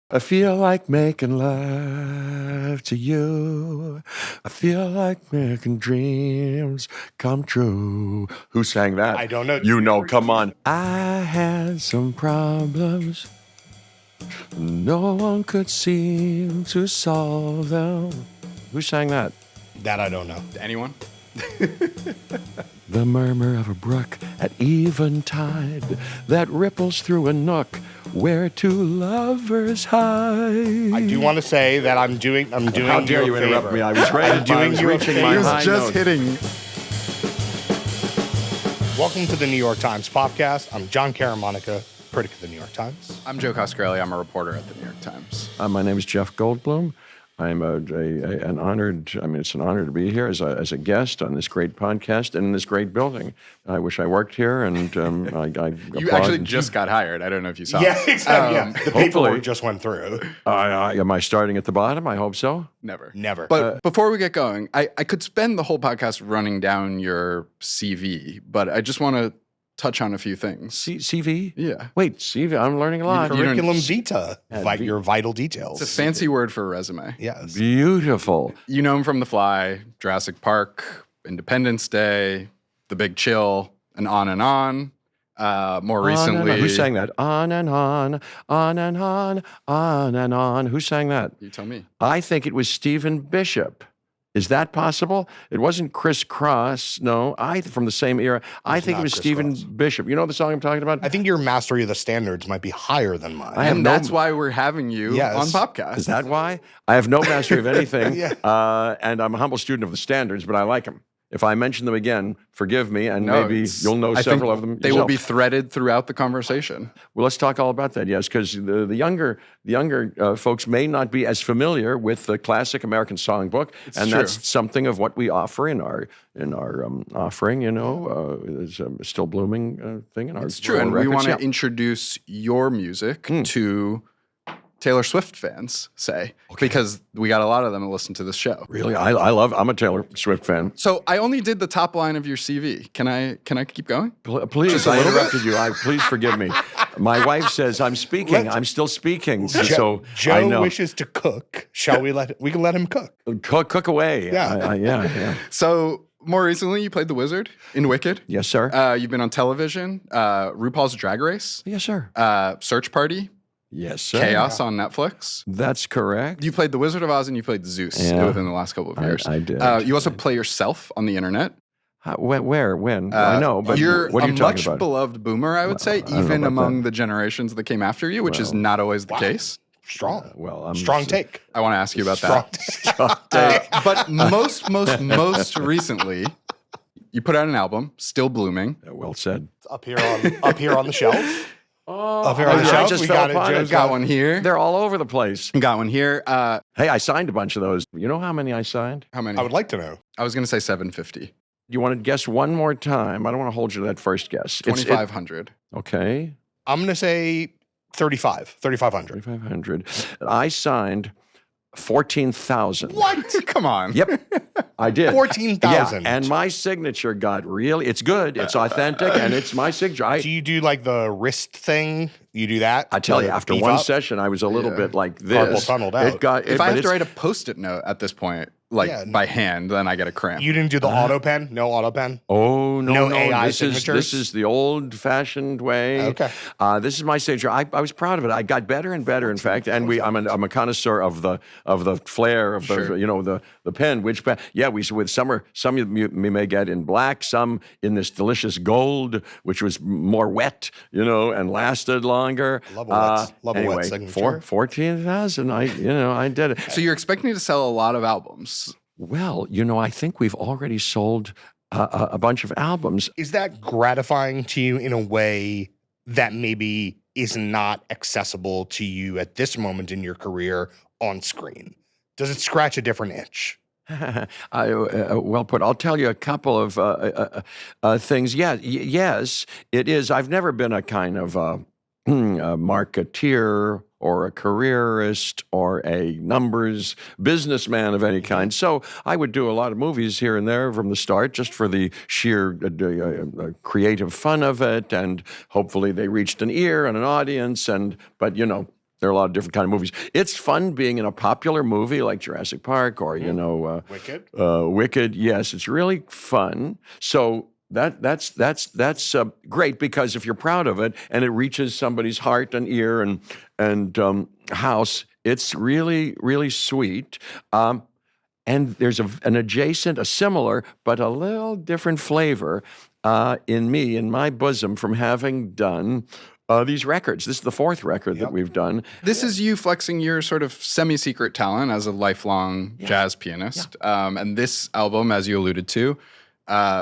I feel like making love to you. I feel like making dreams come true. Who sang that? I don't know. You know, come on. I had some problems. No one could seem to solve them. Who sang that? That I don't know. Anyone? The murmur of a brook at eventide that ripples through a nook where two lovers hide. I do want to say that I'm doing. How dare you interrupt me? I was ready. doing you a reaching favor. my He was high Just note. hitting. Welcome to the New York Times Popcast. I'm John Caramonica, critic of the New York Times. I'm Joe Coscarelli. I'm a reporter at the New York Times. My name is Jeff Goldblum. I'm an honored. I mean, it's an honor to be here as a guest on this great podcast and in this great building. I wish I worked here, and I You actually just got hired. I don't know if you saw. Yeah, exactly. The hopefully- paperwork just went through. Am I starting at the bottom? I hope so. Never. But But before we get going, I could spend the whole podcast running down your CV, but I just want to touch on a few things. CV? Yeah. Wait, CV. I'm learning a lot. curriculum vitae, Yeah, your vital details. It's a fancy word for a resume. Yes. Beautiful. You know him from The Fly, Jurassic Park, Independence Day, The Big Chill, and on and on. More recently, Who sang that? On and on, on and on, on and on. Who sang that? You tell me. I think it was Stephen Bishop. Is that possible? It wasn't Chris Cross. No, from the same era. I think it not was Chris Stephen Cross. Bishop. You know the song I'm talking about? I think your mastery of the standards might be higher than mine. I have And no- that's why we're having you Yes. on Popcast. Is that why? I have no mastery of anything, Yeah. and I'm a humble student of the standards, but I like them. If I mention them again, forgive me, and No, maybe it's- you'll know I several think of them They will yourself. be threaded throughout the conversation. Well, let's talk all about that, yes, because the younger folks may not be as familiar with the classic American songbook, and true. that's something of what we offer in our offering. You know, is a still blooming thing in our. It's true, and we records, want to yeah. introduce your music to Taylor Swift fans, because we got a lot of them to listen to this show. Really, I'm a Taylor Swift fan. So I only did the top line of your CV. Can I keep going? Please, Just a I little bit? interrupted you. Please forgive me. My wife says I'm speaking. I'm still speaking. So I Joe know. wishes to cook. Shall we we can let him cook. Cook away. Yeah. Yeah. So more recently, you played the Wizard in Wicked. Yes, sir. You've been on television, RuPaul's Drag Race, Yes, sir. Search Party, Yes, sir. Chaos on Netflix. That's correct. You played the Wizard of Oz and you played Zeus Yeah. within the last couple of years. I did. You also play yourself on the internet. Where? When? I know, but you're what are you a talking much about? beloved boomer, I would say, don't know even about among that. the generations that came after you, which is not always the case. Strong. Well, I'm Strong take. I want to ask you about Strong that. But most recently, you put out an album, Still Blooming. Well said. up here on the shelf. Oh, Up here on the I shelf. just We fell got it. upon Joe's it. Got one here. They're all over the place. Got one here. Hey, I signed a bunch of those. You know how many I signed? How many? I would like to know. I was going to say 750. You want to guess one more time? I don't want to hold you to that first guess. 2,500. Okay. I'm going to say 3,500. 3,500. I signed 14,000. What? Come on. Yep, I did. 14,000. Yeah, and my signature got it's good, it's authentic, and it's my signature. Do you do like the wrist thing? You do that? I tell you, The after beef one up? session, I was a little bit like Carpal this. tunneled out. It got, If I have but to write a Post-it note at this point, by hand, then I get a cramp. You didn't do the auto pen? No auto pen? Oh No no! AI This signatures? is the old-fashioned way. Okay. This is my signature. I was proud of it. I got better and better, in fact. And I'm a connoisseur of the flair of the Sure. the pen. Which pen? Yeah, with some you may get in black, some in this delicious gold, which was more wet, and lasted longer. Love a wet anyway, signature. 14,000. I did it. So you're expecting to sell a lot of albums. Well, I think we've already sold a bunch of albums. Is that gratifying to you in a way that maybe is not accessible to you at this moment in your career on screen? Does it scratch a different itch? Well put. I'll tell you a couple of things. Yes, it is. I've never been a kind of a marketeer or a careerist or a numbers businessman of any kind. So I would do a lot of movies here and there from the start, just for the sheer creative fun of it, and hopefully they reached an ear and an audience. But There are a lot of different kind of movies. It's fun being in a popular movie like Jurassic Park or, Wicked. Wicked. Yes, it's really fun. So that's great because if you're proud of it and it reaches somebody's heart and ear and house, it's really, really sweet. And there's a similar, but a little different flavor in my bosom from having done these records. This is the fourth record that we've done. This is you flexing your sort of semi-secret talent as a lifelong jazz pianist. And this album, as you alluded to,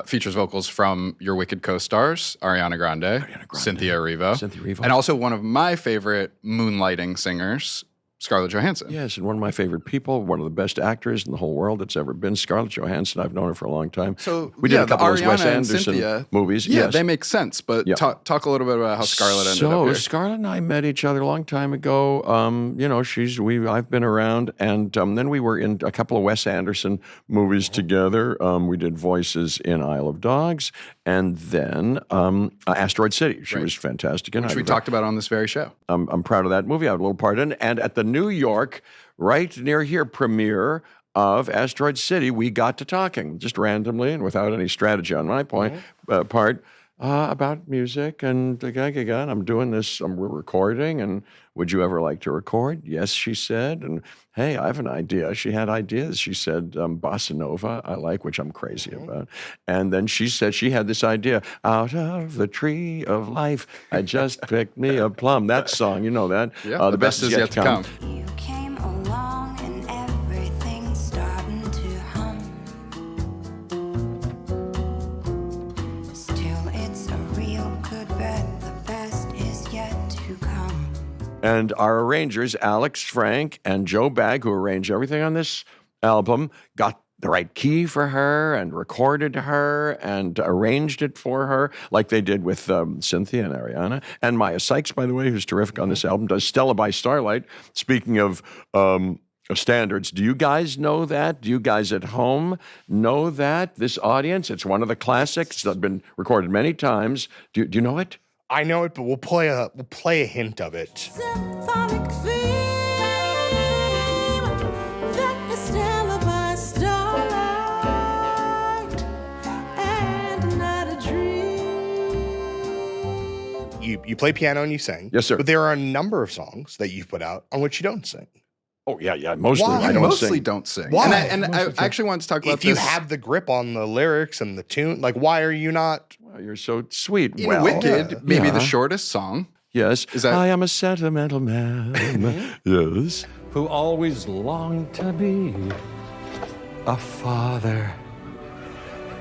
features vocals from your Wicked co-stars, Ariana Grande. Cynthia Erivo. And also one of my favorite moonlighting singers, Scarlett Johansson. Yes, and one of my favorite people, one of the best actors in the whole world that's ever been, Scarlett Johansson. I've known her for a long time. So we did a couple of those Wes Ariana and Anderson Cynthia movies. Yeah, yes. they make sense. But talk a little bit about how Scarlett ended up here. So Scarlett and I met each other a long time ago. I've been around, and then we were in a couple of Wes Anderson movies together. We did voices in Isle of Dogs, and then Asteroid City. She was fantastic in it. Which we talked about on this very show. I'm proud of that movie. I had a little part in it. And at the New York, right near here, premiere of Asteroid City, we got to talking just randomly and without any strategy on my part about music. And I'm doing this, we're recording. And would you ever like to record? Yes, she said. And hey, I have an idea. She had ideas. She said, bossa nova, I like, which I'm crazy about. And then she said she had this idea, out of the tree of life, I just picked me a plum. That song, you know that? Yeah, the best is yet to come. You came along and everything's starting to hum. Still, it's a real good bet. The best is yet to come. And our arrangers, Alex Frank and Joe Bagg, who arranged everything on this album, got the right key for her and recorded her and arranged it for her, like they did with Cynthia and Ariana. And Maya Sykes, by the way, who's terrific on this album, does Stella by Starlight. Speaking of standards, do you guys know that? Do you guys at home know that? This audience, it's one of the classics that have been recorded many times. Do you know it? I know it, but we'll play a hint of it. Symphonic theme that is Stella by starlight and not a dream. You play piano and you sing. Yes, sir. But there are a number of songs that you've put out on which you don't sing. Oh, yeah. Mostly, Why? I don't mostly sing. don't sing. Why? And I actually want to talk about If you this. have the grip on the lyrics and the tune, like why are you not? Oh, you're so sweet. In Well, Wicked, maybe the yeah. shortest song. Yes. Is that- I am a sentimental man. Yes. Who always longed to be a father.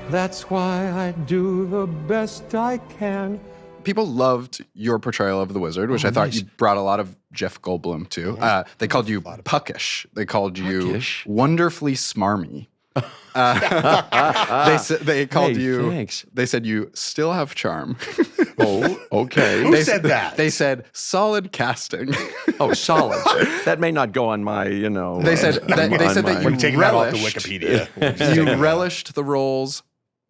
That's why I do the best I can. People loved your portrayal of the wizard, which I thought you brought a lot of Jeff Goldblum to. They called you puckish. They called you Puckish? wonderfully smarmy. They called you. Thanks. They said you still have charm. Oh, okay. Who said that? They said solid casting. Oh, solid. That may not go on my, They said that We're you taking that off the relished- Wikipedia. you relished the role's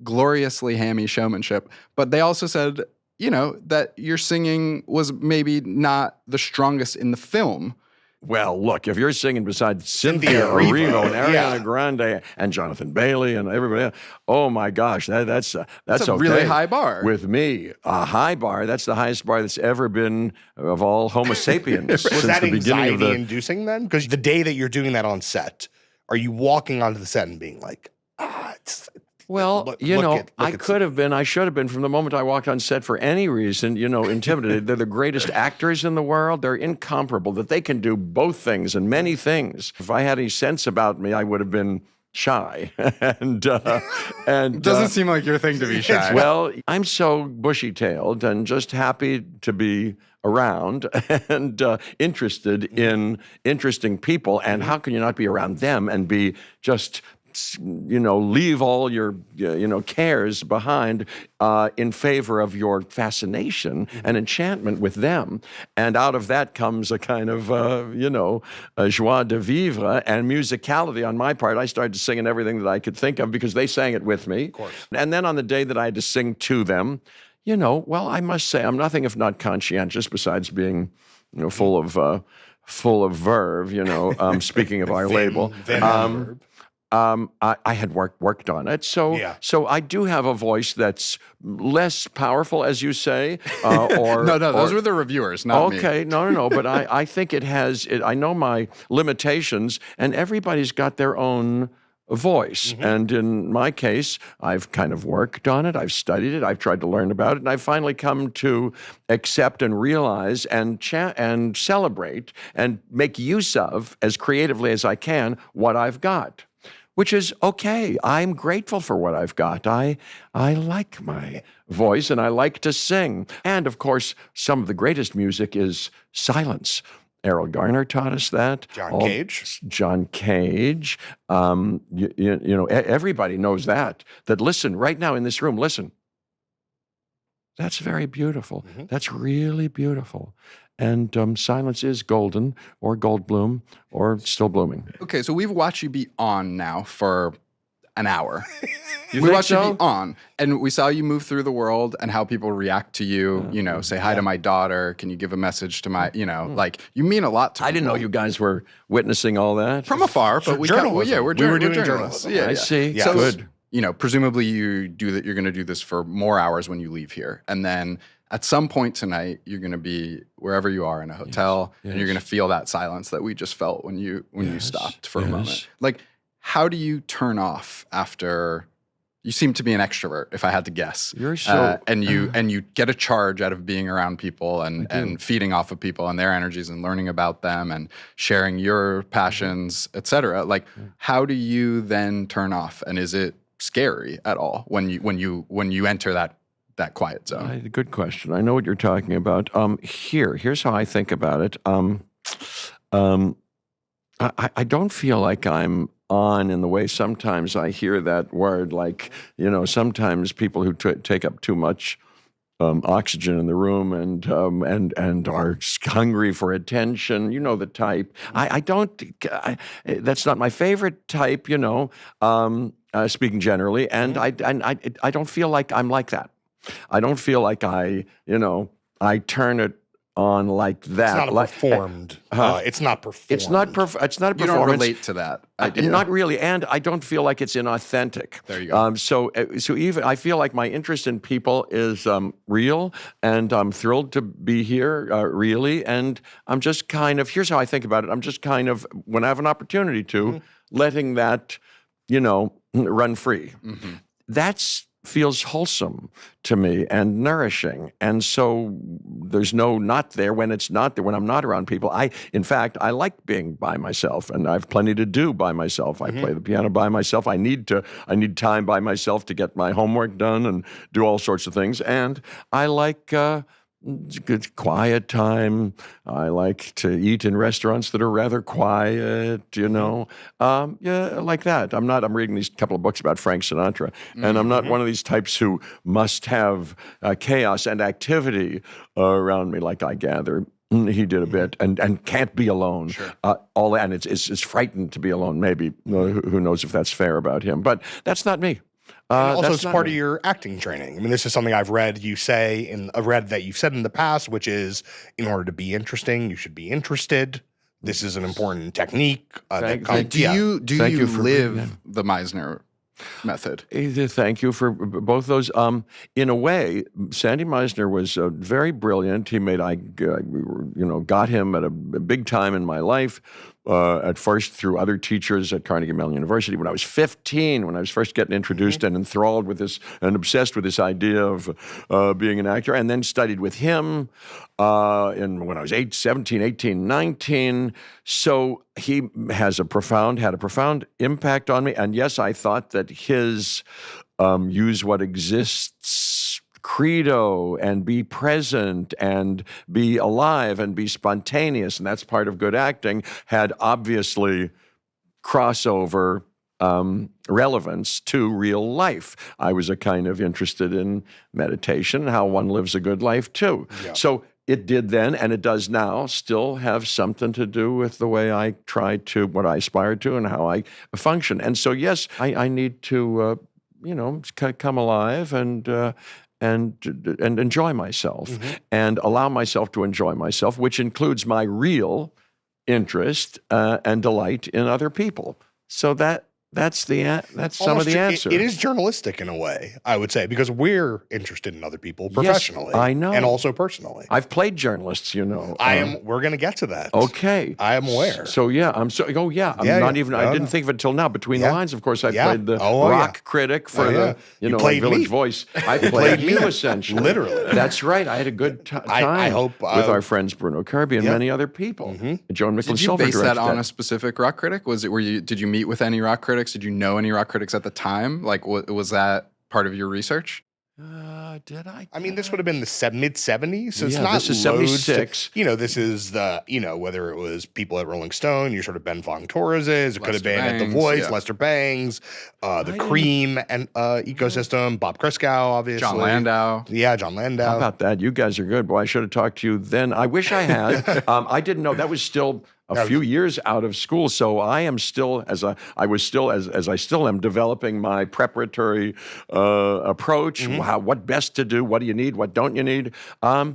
gloriously hammy showmanship, but they also said, that your singing was maybe not the strongest in the film. Well, look, if you're singing beside Cynthia Erivo and Ariana Grande and Jonathan Bailey and everybody else, oh my gosh, that's a okay. really high bar. With me, a high bar. That's the highest bar that's ever been of all Homo sapiens Was since that the beginning of the. anxiety-inducing then? Because the day that you're doing that on set, are you walking onto the set and being like, Well, look I at could have been, I should have been from the moment I walked on set for any reason, intimidated. They're the greatest actors in the world. They're incomparable, that they can do both things and many things. If I had any sense about me, I would have been shy. and Doesn't seem like your thing to be shy. well, I'm so bushy-tailed and just happy to be around and interested in interesting people. And how can you not be around them and be just leave all your, cares behind in favor of your fascination and enchantment with them. And out of that comes a kind of, a joie de vivre and musicality on my part. I started singing everything that I could think of because they sang it with me. Of course. And then on the day that I had to sing to them, I must say I'm nothing if not conscientious besides being, full of full of verve, speaking of our label. Vim and verb. I had worked on it, so Yeah. so I do have a voice that's less powerful, as you say. Or No, those or- were the reviewers, not me. Okay, no. But I think it has. I know my limitations, and everybody's got their own voice. Mm-hmm. And in my case, I've kind of worked on it. I've studied it. I've tried to learn about it, and I've finally come to accept and realize and and celebrate and make use of as creatively as I can what I've got. Which is okay. I'm grateful for what I've got. I like my voice and I like to sing. And of course, some of the greatest music is silence. Errol Garner taught us that. John Cage. John Cage. Everybody knows that. That listen, right now in this room, listen. That's very beautiful. Mm-hmm. That's really beautiful. And silence is golden, or Goldblum, or still blooming. Okay, so we've watched you be on now for an hour. You we think watched you so? be on, and we saw you move through the world and how people react to you. Say hi to my daughter. Can you give a message to my? Like you mean a lot to. I didn't know people. you guys were witnessing all that. From afar, but we journalism. we're We were doing journalists. journalism. Yeah, I see. Yeah. So, Good. presumably you do that. You're going to do this for more hours when you leave here, and then at some point tonight, you're going to be wherever you are in a hotel, and you're going to feel that silence that we just felt when you stopped for a moment. Like, how do you turn off after? You seem to be an extrovert, if I had to guess. You're so- and you get a charge out of being around people and feeding off of people and their energies and learning about them and sharing your passions, etc. Like, how do you then turn off? And is it scary at all when you enter that quiet zone? Good question. I know what you're talking about. Here's how I think about it. I don't feel like I'm on in the way sometimes I hear that word. Like, sometimes people who take up too much oxygen in the room and are hungry for attention. You know the type. I don't. That's not my favorite type. Speaking generally, and I don't feel like I'm like that. I don't feel like I turn it on like that. It's not performed. It's not performed. It's not a performance. You don't relate to that idea. Not really, and I don't feel like it's inauthentic. There you go. So even I feel like my interest in people is real, and I'm thrilled to be here, really. And I'm just kind of, here's how I think about it. I'm just kind of, when I have an opportunity to, letting that, run free. That's feels wholesome to me and nourishing. And so there's no not there when it's not there, when I'm not around people. In fact, I like being by myself, and I have plenty to do by myself. I play the piano by myself. I need time by myself to get my homework done and do all sorts of things. And I like good quiet time. I like to eat in restaurants that are rather quiet, like that. I'm reading these couple of books about Frank Sinatra, and I'm not one of these types who must have chaos and activity around me, like I gather he did a bit, and can't be alone. And it's frightened to be alone. Maybe who knows if that's fair about him, but that's not me. And also, that's it's not part me. of your acting training. I mean, this is something I've read you say, read that you've said in the past, which is, in order to be interesting, you should be interested. This is an important technique. Thank Do Thank you you for live bringing the Meisner method? Thank you for both those. In a way, Sandy Meisner was very brilliant. He made got him at a big time in my life. At first through other teachers at Carnegie Mellon University. When I was 15, when I was first getting introduced and enthralled with this and obsessed with this idea of being an actor, and then studied with him when I was 17, 18, 19. So he had a profound impact on me. And yes, I thought that his use what exists credo and be present and be alive and be spontaneous, and that's part of good acting, had obviously crossover relevance to real life. I was a kind of interested in meditation, how one lives a good life too. Yeah. So it did then, and it does now, still have something to do with the way I try to, what I aspire to and how I function. And so yes, I need to, come alive and enjoy myself and allow myself to enjoy myself, which includes my real interest and delight in other people. So that's some Almost of the answer. It is journalistic in a way, I would say, because we're interested in other people professionally. I know. And also personally. I've played journalists, you know. We're going to get to that. Okay. I am aware. So yeah, I'm so. Oh yeah, I'm Yeah, not yeah. even. No, I didn't no. think of it till now. Between the Yeah. lines, of course, I Yeah. played the Oh, rock yeah. critic for Oh, yeah. the You like played Village me. Voice. I played you essentially, Literally. That's right. I had a good time I hope, with our friends Bruno Kirby and yeah. many other people. Joan Did Micklin you Silver base that directed on a specific rock critic? Did you meet with any rock critics? Did you know any rock critics at the time? Like, was that part of your research? Did I? I mean, this would have been the mid-70s, so it's Yeah, not this is loads to- 76. this is the, whether it was people at Rolling Stone, your sort of Ben Fong Torreses, it could have Lester been at The Bangs, Voice, yeah. Lester Bangs, the didn't- Cream and ecosystem, Bob Christgau, obviously. John Landau. Yeah, John Landau. How about that? You guys are good. Boy, I should have talked to you then. I wish I had. I didn't know that was still a few years out of school, so I am still as I still am developing my preparatory approach. What best to do? What do you need? What don't you need? I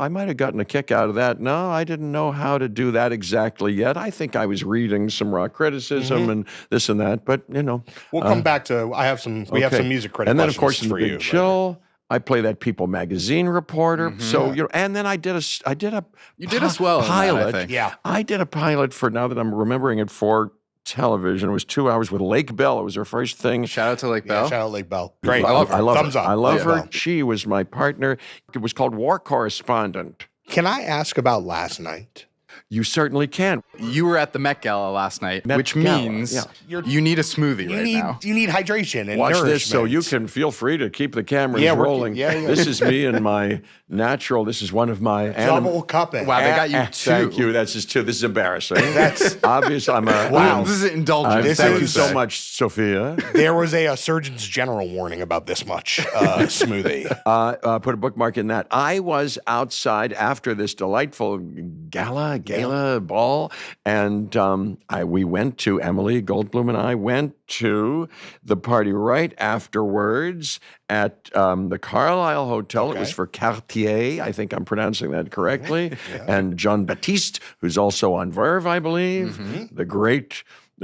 might have gotten a kick out of that. No, I didn't know how to do that exactly yet. I think I was reading some rock criticism and this and that, but We'll come back to, we have some music critic and then of course questions in the for Big you. Chill, I play that People magazine reporter. So and then I did a You did as well in that, I pilot. think. Yeah. I did a pilot for, now that I'm remembering it, for television. It was 2 hours with Lake Bell. It was her first thing. Shout out to Lake Yeah, Bell. shout out Lake Bell. Great. I love her. I love Thumbs her. up. I love Lake her. Bell. She was my partner. It was called War Correspondent. Can I ask about last night? You certainly can. You were at the Met Gala last night, Met which Gala, means yeah. you need a smoothie right now. You need hydration and Watch nourishment. this so you can feel free to keep the cameras Yeah, we're- rolling. yeah, yeah. This is me and my natural. This is one of my double cupping. Wow, they got you two. Thank you. That's just two. This is embarrassing. That's obvious. I'm a Wow. This is indulgent. This Thank is- you so much, Sophia. There was a Surgeon's General warning about this much smoothie. Put a bookmark in that. I was outside after this delightful gala ball, and we went to, Emily Goldblum and I went to the party right afterwards at the Carlyle Hotel. It was for Cartier. I think I'm pronouncing that correctly. And John Baptiste, who's also on Verve, I believe, the great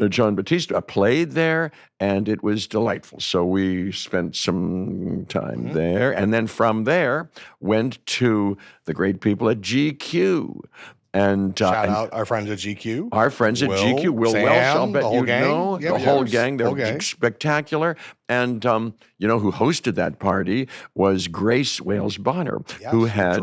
John Baptiste played there, and it was delightful. So we spent some time there, and then from there went to the great people at GQ. And Shout out our friends at GQ. our friends at Will, GQ, Will Sam, Welsh, I'll the bet whole you gang. know, Yeah, the of whole course. gang. They're Whole gang. spectacular. And you know who hosted that party was Grace Wales Bonner, who had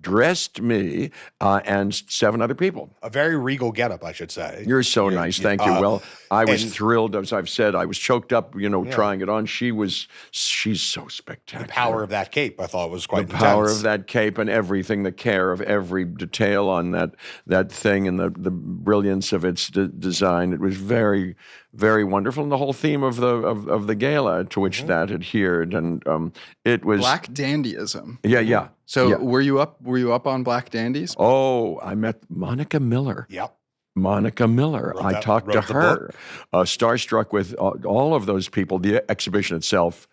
dressed me and 7 other people. A very regal getup, I should say. You're so nice. Thank you. Well, I was thrilled. As I've said, I was choked up, trying it on. She's so spectacular. The power of that cape, I thought, was quite The power intense. of that cape and everything, the care of every detail on that thing and the brilliance of its design. It was very, very wonderful. And the whole theme of the gala to which that adhered. And it was Black dandyism. Yeah. So yeah. were you up on Black Dandies? Oh, I met Monica Miller. Yep. Monica Miller. Wrote I that- talked to wrote the her. Starstruck with all of those people. The exhibition itself,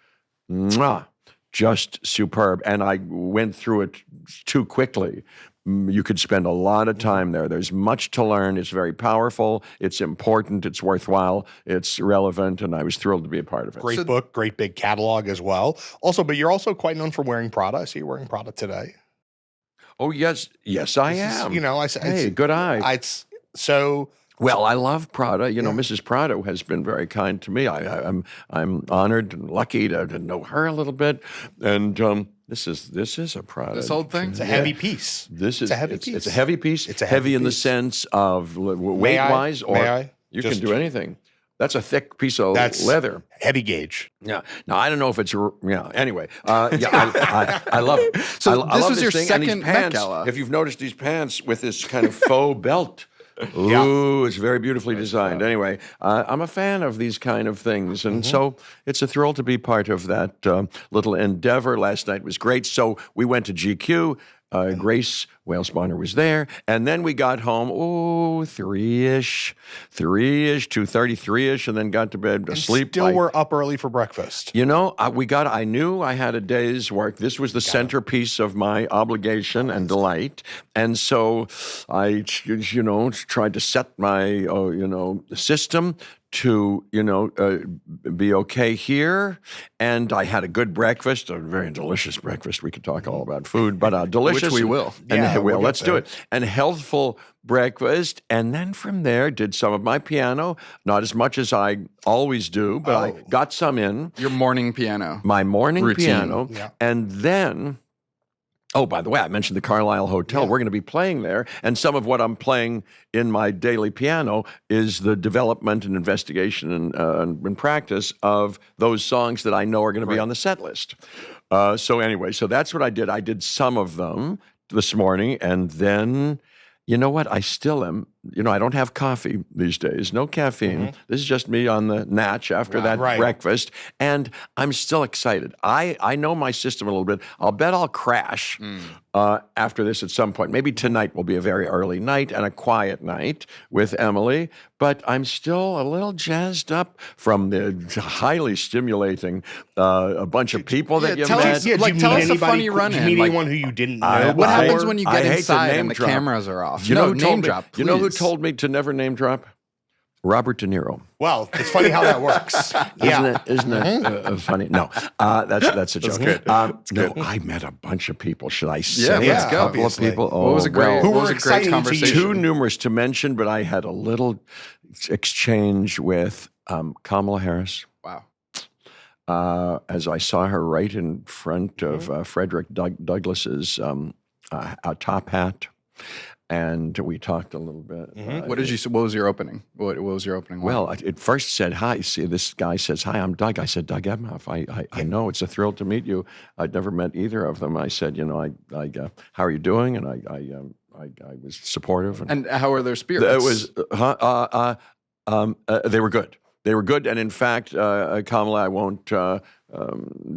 mwah, just superb. And I went through it too quickly. You could spend a lot of time there. There's much to learn. It's very powerful. It's important. It's worthwhile. It's relevant. And I was thrilled to be a part of it. Great book, great big catalog as well. Also, but you're also quite known for wearing Prada. I see you wearing Prada today. Oh, yes, I am. Hey, good eye. Well, I love Prada. Mrs. Prada has been very kind to me. I'm honored and lucky to know her a little bit. And this is a Prada. This old thing? It's a heavy piece. This is It's a heavy It's piece. a heavy piece. It's a heavy heavy in the piece. sense of weight-wise, or May I? you Just- can do anything. That's a thick piece of That's leather. Heavy gauge. Yeah. Now I don't know if it's Anyway, I love it. So I this love was your thing. And these second Met pants, Gala. if you've noticed these pants with this kind of faux belt. Ooh, it's very beautifully designed. Anyway, I'm a fan of these kind of things, and so it's a thrill to be part of that little endeavor. Last night was great. So we went to GQ. Grace Wales-Bonner was there. And then we got home, 3-ish, 2:30, 3-ish, and then got to bed, asleep. Still were up early for breakfast. You know, I knew I had a day's work. This was the centerpiece of my obligation and delight. And so I, tried to set my, system to, be okay here. And I had a good breakfast, a very delicious breakfast. We could talk all about food, but delicious. Which we will. And we'll let's get do there. it. And healthful breakfast. And then from there, did some of my piano, not as much as I always do, but I got some in. Your morning piano. My morning Routine. piano. Yeah. And then, by the way, I mentioned the Carlyle Hotel. Yeah. We're going to be playing there. And some of what I'm playing in my daily piano is the development and investigation and practice of those songs that I know are going to be on the set list. So that's what I did. I did some of them this morning. And then, you know what? I still am. I don't have coffee these days. No caffeine. This is just me on the natch after that breakfast. And I'm still excited. I know my system a little bit. I'll bet I'll crash after this at some point. Maybe tonight will be a very early night and a quiet night with Emily. But I'm still a little jazzed up from the highly stimulating a bunch of people that you tell met. us- tell us a funny run-in, Did you meet like- anyone who you didn't know? What I- happens when you I get hate to inside name and the drop. cameras are off? You know who name told me? drop, You know who please. told me to never name drop? Robert De Niro. Well, it's funny how that works. Isn't it funny? No, that's a joke. good. No, I met a bunch of people. Should I say let's a go. couple Obviously. of people? What was a great, Who what were was a exciting great to you? conversation? Too numerous to mention, but I had a little exchange with Kamala Harris. Wow. As I saw her right in front of Frederick Douglass's top hat, and we talked a little bit. What was your opening? What was your opening? Well, it first said, hi. See, this guy says, hi, I'm Doug. I said, Doug Emhoff. I know. It's a thrill to meet you. I'd never met either of them. I said, how are you doing? And I was supportive. And how are their spirits? It was, they were good. They were good. And in fact, Kamala, I won't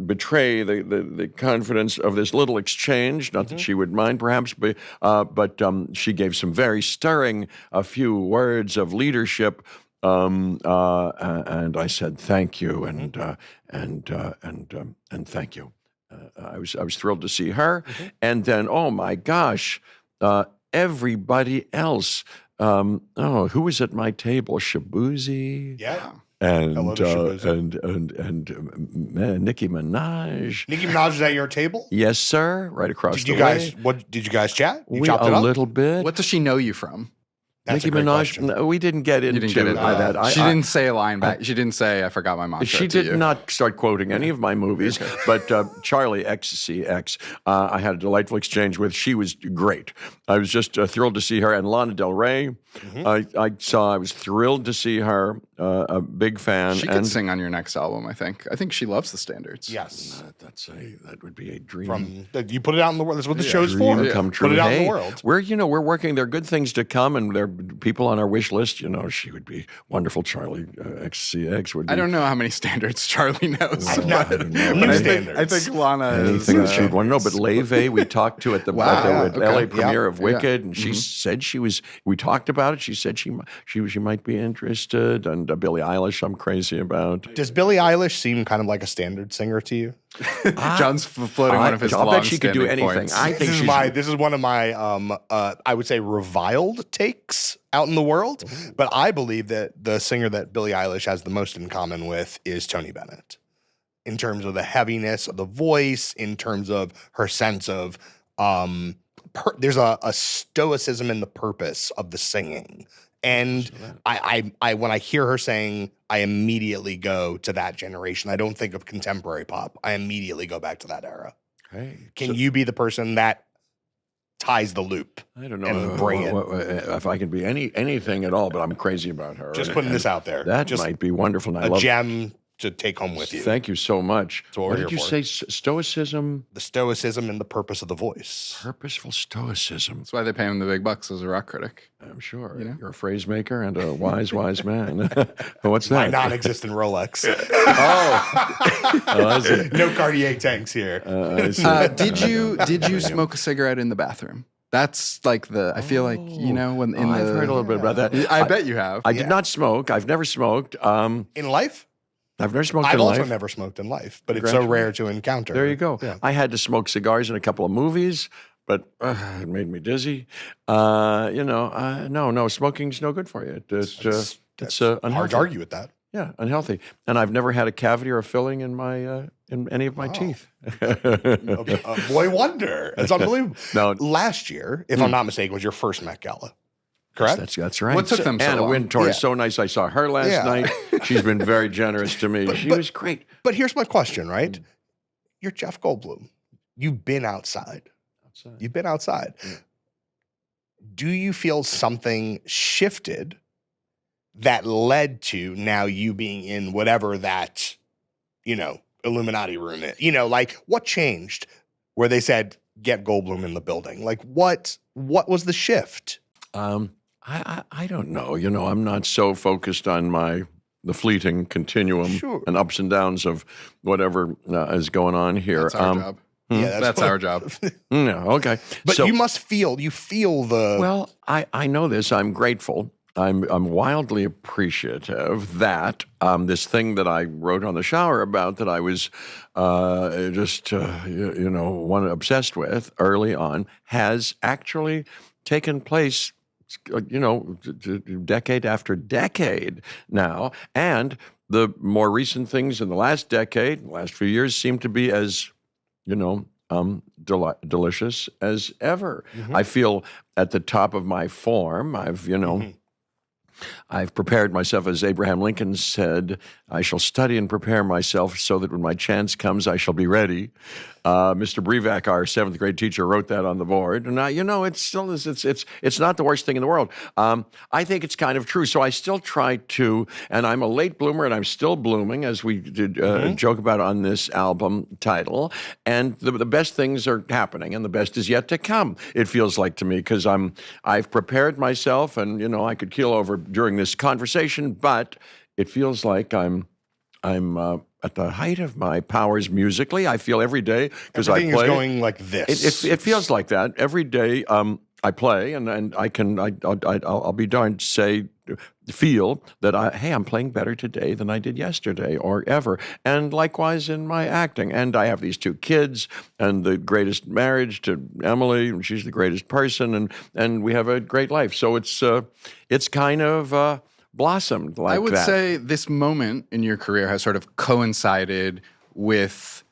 betray the confidence of this little exchange. Not that she would mind, perhaps, but she gave some very stirring a few words of leadership. And I said thank you and thank you. I was thrilled to see her, and then oh my gosh, everybody else. Who was at my table? Shabuzi. Yeah. And Hello to Shabuzi. and Nicki Minaj. Nicki Minaj was at your table? Yes, sir. Right across Did the you guys way. did you guys chat? You We chopped it a up? little bit. What does she know you from? That's Nicki a great Minaj. question. No, we didn't get into You didn't get it. that. She didn't say a line back. She didn't say, "I forgot my mantra." She to did you. not start quoting any of my movies, but Charli XCX, I had a delightful exchange with. She was great. I was just thrilled to see her. And Lana Del Rey, I was thrilled to see her. A big fan. She and could sing on your next album. I think she loves the standards. Yes. that would be a dream. You put it out in the world. That's what the show's for. Dream come true. Put it out in Hey, the world. We're working. There are good things to come, and there are people on our wish list. She would be wonderful. Charli XCX would be. I don't know how many standards Charli knows. I don't know. But New I standards. think Lana is. Anything that she'd want to know. But Leve, we talked to at the LA okay. premiere of Wicked, and she Mm-hmm. said we talked about it. She said she might be interested, and Billie Eilish I'm crazy about. Does Billie Eilish seem kind of like a standard singer to you? John's floating one of his I'll bet she could do long-standing anything. points. I think This is one of my I would say reviled takes out in the world, but I believe that the singer that Billie Eilish has the most in common with is Tony Bennett, in terms of the heaviness of the voice, in terms of her sense of there's a stoicism in the purpose of the singing. And I when I hear her saying, I immediately go to that generation. I don't think of contemporary pop. I immediately go back to that era. Hey, Can you be the person that ties the loop? I don't know and bring it? if I can be anything at all, but I'm crazy about her. Just putting this out there. That Just might be wonderful. And I a love gem to take home with you. Thank you so much. That's what we're What here did you for. say? Stoicism? The stoicism and the purpose of the voice. Purposeful stoicism. That's why they pay him the big bucks as a rock critic. I'm sure. You know? You're a phrase maker and a wise man. What's My that? non-existent Rolex. Oh, I see. No Cartier tanks here. I see. Did you smoke a cigarette in the bathroom? That's like I feel like, you know, when in I've heard a little bit about that. I bet you have. I did not smoke. I've never smoked. In life? I've never smoked I've in also life. never smoked in life, but it's so rare to encounter. There you go. Yeah. I had to smoke cigars in a couple of movies, but it made me dizzy. No, smoking's no good for you. It's unhealthy. Hard to argue with that. Yeah, unhealthy. And I've never had a cavity or a filling in my in any of my teeth. Boy wonder. It's unbelievable. No. Last year, if I'm not mistaken, was your first Met Gala. Correct? That's right. What took them so Anna long? Wintour Yeah. is so nice. I saw her last Yeah. night. She's been very generous to me. She was great. But here's my question, right? You're Jeff Goldblum. You've been outside. You've been outside. Do you feel something shifted that led to now you being in whatever that, Illuminati room is? Like what changed where they said, get Goldblum in the building? Like what was the shift? I don't know. I'm not so focused on the fleeting continuum Sure. and ups and downs of whatever is going on here. That's our job. Yeah, That's our job. Yeah, okay. But So- you feel the Well, I know this. I'm grateful. I'm wildly appreciative that this thing that I wrote on the shower about that I was obsessed with early on has actually taken place, decade after decade now. And the more recent things in the last decade, last few years, seem to be as delicious as ever. I feel at the top of my form. I've prepared myself, as Abraham Lincoln said, I shall study and prepare myself so that when my chance comes, I shall be ready. Mr. Brevac, our seventh grade teacher, wrote that on the board. And it's still it's not the worst thing in the world. I think it's kind of true. So I still try to, and I'm a late bloomer, and I'm still blooming, as we did joke about on this album title. And the best things are happening, and the best is yet to come. It feels like to me because I've prepared myself, and I could keel over during this conversation, but it feels like I'm at the height of my powers musically. I feel every day because I everything play. is going like this. It feels like that every day. I play, and I'll be darned to feel that I'm playing better today than I did yesterday or ever. And likewise in my acting. And I have these two kids and the greatest marriage to Emily, and she's the greatest person, and we have a great life. So it's kind of blossomed like that. I would say this moment in your career has sort of coincided with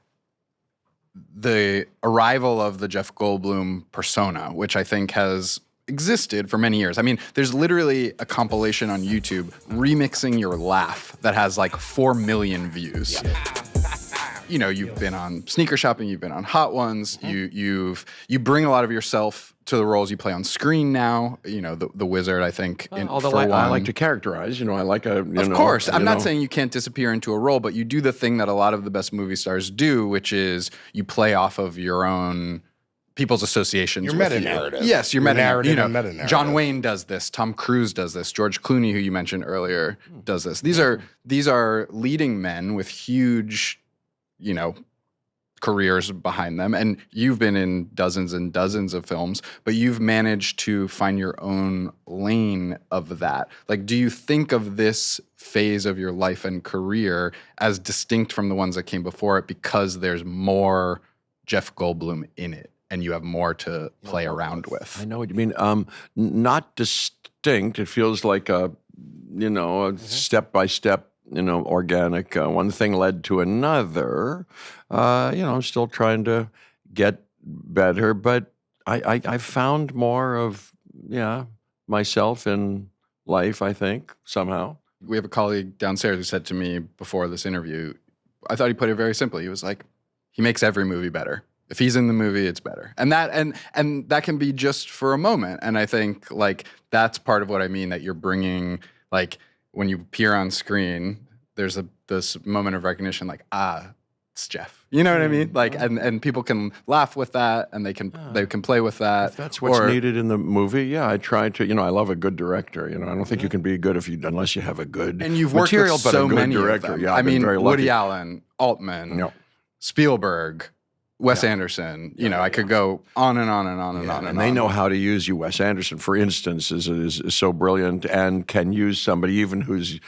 the arrival of the Jeff Goldblum persona, which I think has existed for many years. I mean, there's literally a compilation on YouTube remixing your laugh that has like 4 million views. You've been on Sneaker Shopping, you've been on Hot Ones, you bring a lot of yourself to the roles you play on screen now. The Wizard, I think. Although I like to characterize, I like a. Of course, I'm not saying you can't disappear into a role, but you do the thing that a lot of the best movie stars do, which is you play off of your own people's associations. Your with meta you. narrative. Yes, your meta narrative. and meta narrative. John Wayne does this. Tom Cruise does this. George Clooney, who you mentioned earlier, does this. These are leading men with huge, careers behind them, and you've been in dozens and dozens of films, but you've managed to find your own lane of that. Like, do you think of this phase of your life and career as distinct from the ones that came before it because there's more Jeff Goldblum in it and you have more to play around with? I know what you mean. Not distinct. It feels like a step by step, organic. One thing led to another. I'm still trying to get better, but I found more of myself in life, I think, somehow. We have a colleague downstairs who said to me before this interview, I thought he put it very simply. He was like, he makes every movie better. If he's in the movie, it's better. And that can be just for a moment. And I think like that's part of what I mean, that you're bringing, like when you appear on screen, there's this moment of recognition, like, it's Jeff. You know what I mean? Like, and people can laugh with that, and they can play with that. If that's what's needed in the movie, yeah, I try to. I love a good director. I don't think you can be good unless you have a good and you've worked material, with but so a good many director. of them. Yeah, I I've been mean, very Woody lucky. Allen, Altman, Yep. Spielberg, Wes Anderson. I could go on and on and on and on And they know how to use you. Wes Anderson, for instance, is so brilliant and can use somebody even who's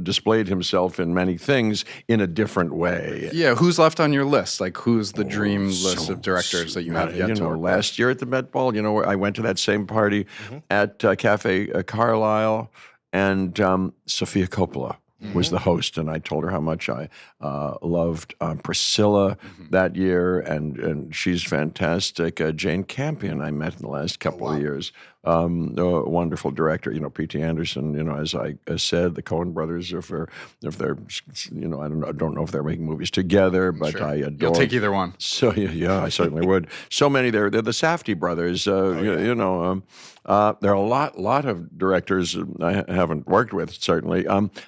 displayed himself in many things in a different way. Yeah, who's left on your list? Like, who's the dream list of directors that you have yet to work with? Last year at the Met Ball, where I went to that same party at Café Carlyle, and Sofia Coppola was the host, and I told her how much I loved Priscilla that year, and she's fantastic. Jane Campion I met in the last couple of years. A wonderful director, P.T. Anderson. As I said, the Coen brothers, if they're, I don't know if they're making movies together, but Sure. I adore. You'll take either one. So yeah, I certainly would. So many they're the Safdie brothers. There are a lot of directors I haven't worked with certainly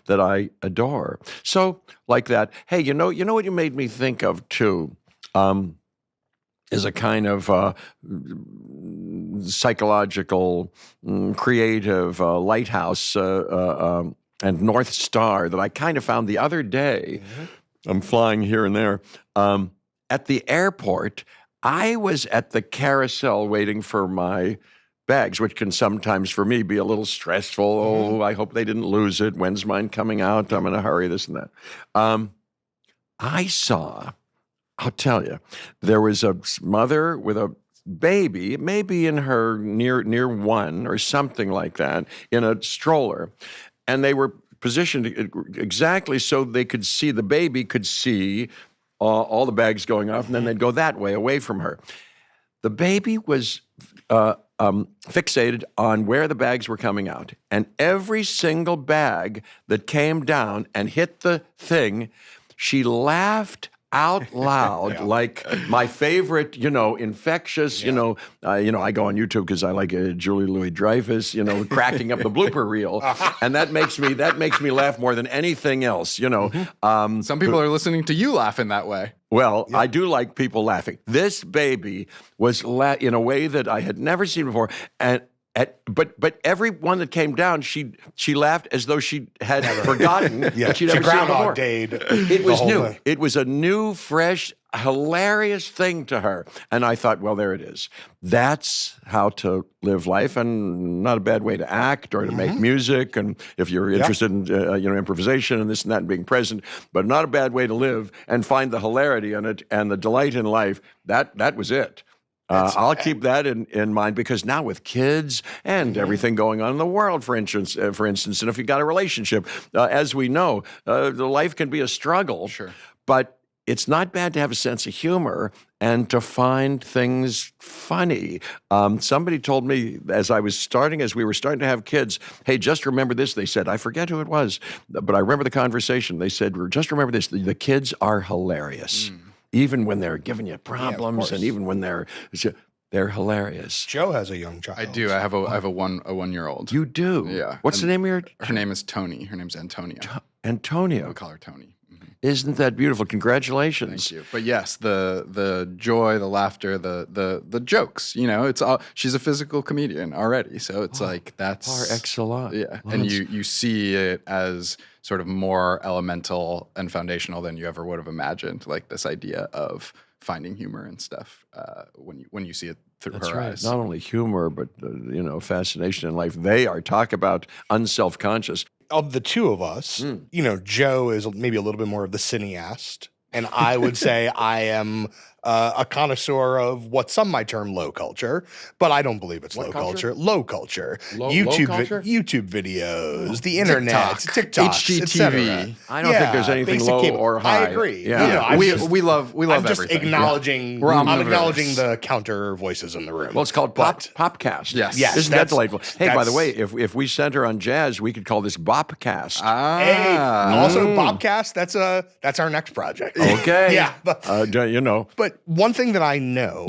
that I adore. So like that. Hey, you know what you made me think of too. Is a kind of psychological, creative lighthouse and North Star that I kind of found the other day. I'm flying here and there. At the airport, I was at the carousel waiting for my bags, which can sometimes, for me, be a little stressful. Oh, I hope they didn't lose it. When's mine coming out? I'm in a hurry, this and that. I saw... I'll tell you, there was a mother with a baby, maybe in her near one or something like that, in a stroller, and they were positioned exactly so they could see, the baby could see all the bags going off, and then they'd go that way, away from her. The baby was fixated on where the bags were coming out, and every single bag that came down and hit the thing, she laughed out loud, like my favorite, infectious, I go on YouTube because I like Julie Louis-Dreyfus, cracking up the blooper reel, and that makes me laugh more than anything else, Some people are listening to you laugh in that way. Well, I do like people laughing. This baby was in a way that I had never seen before, and but every one that came down, she laughed as though she had forgotten that she'd ever seen it before. It was new. It was a new, fresh, hilarious thing to her. And I thought, well, there it is. That's how to live life, and not a bad way to act or to make music. And if you're interested in improvisation and this and that and being present, but not a bad way to live and find the hilarity in it and the delight in life. That was it. I'll keep that in mind, because now with kids and everything going on in the world, for instance, and if you've got a relationship, as we know, the life can be a struggle. Sure. But it's not bad to have a sense of humor and to find things funny. Somebody told me as we were starting to have kids, hey, just remember this. They said, I forget who it was, but I remember the conversation. They said, just remember this. The kids are hilarious. Even when they're giving you problems, and even when they're hilarious. Joe has a young child. I do. I have a 1-year-old. You do? Yeah. What's the name of Her name is Tony. Her name's Antonia. Antonia. We call her Tony. Isn't that beautiful? Congratulations. Thank you. But yes, the joy, the laughter, the jokes. It's all. She's a physical comedian already, so it's like that's Par excellence. Yeah, and you see it as sort of more elemental and foundational than you ever would have imagined. Like this idea of finding humor and stuff when you see it through her eyes. Not only humor, but fascination in life. They are talk about unselfconscious. Of the two of us, Joe is maybe a little bit more of the cineast, and I would say I am a connoisseur of what some might term low culture, but I don't believe it's low culture. Low culture. YouTube videos, the internet, TikTok, HGTV. I don't think there's anything low or high. I agree. Yeah. We love I'm just everything. acknowledging. I'm acknowledging the counter voices in the room. Well, it's called Popcast. Yes. Isn't that delightful? Hey, by the way, if we center on jazz, we could call this Bopcast. Hey, also Popcast. That's our next project. Okay. Yeah. But But one thing that I know,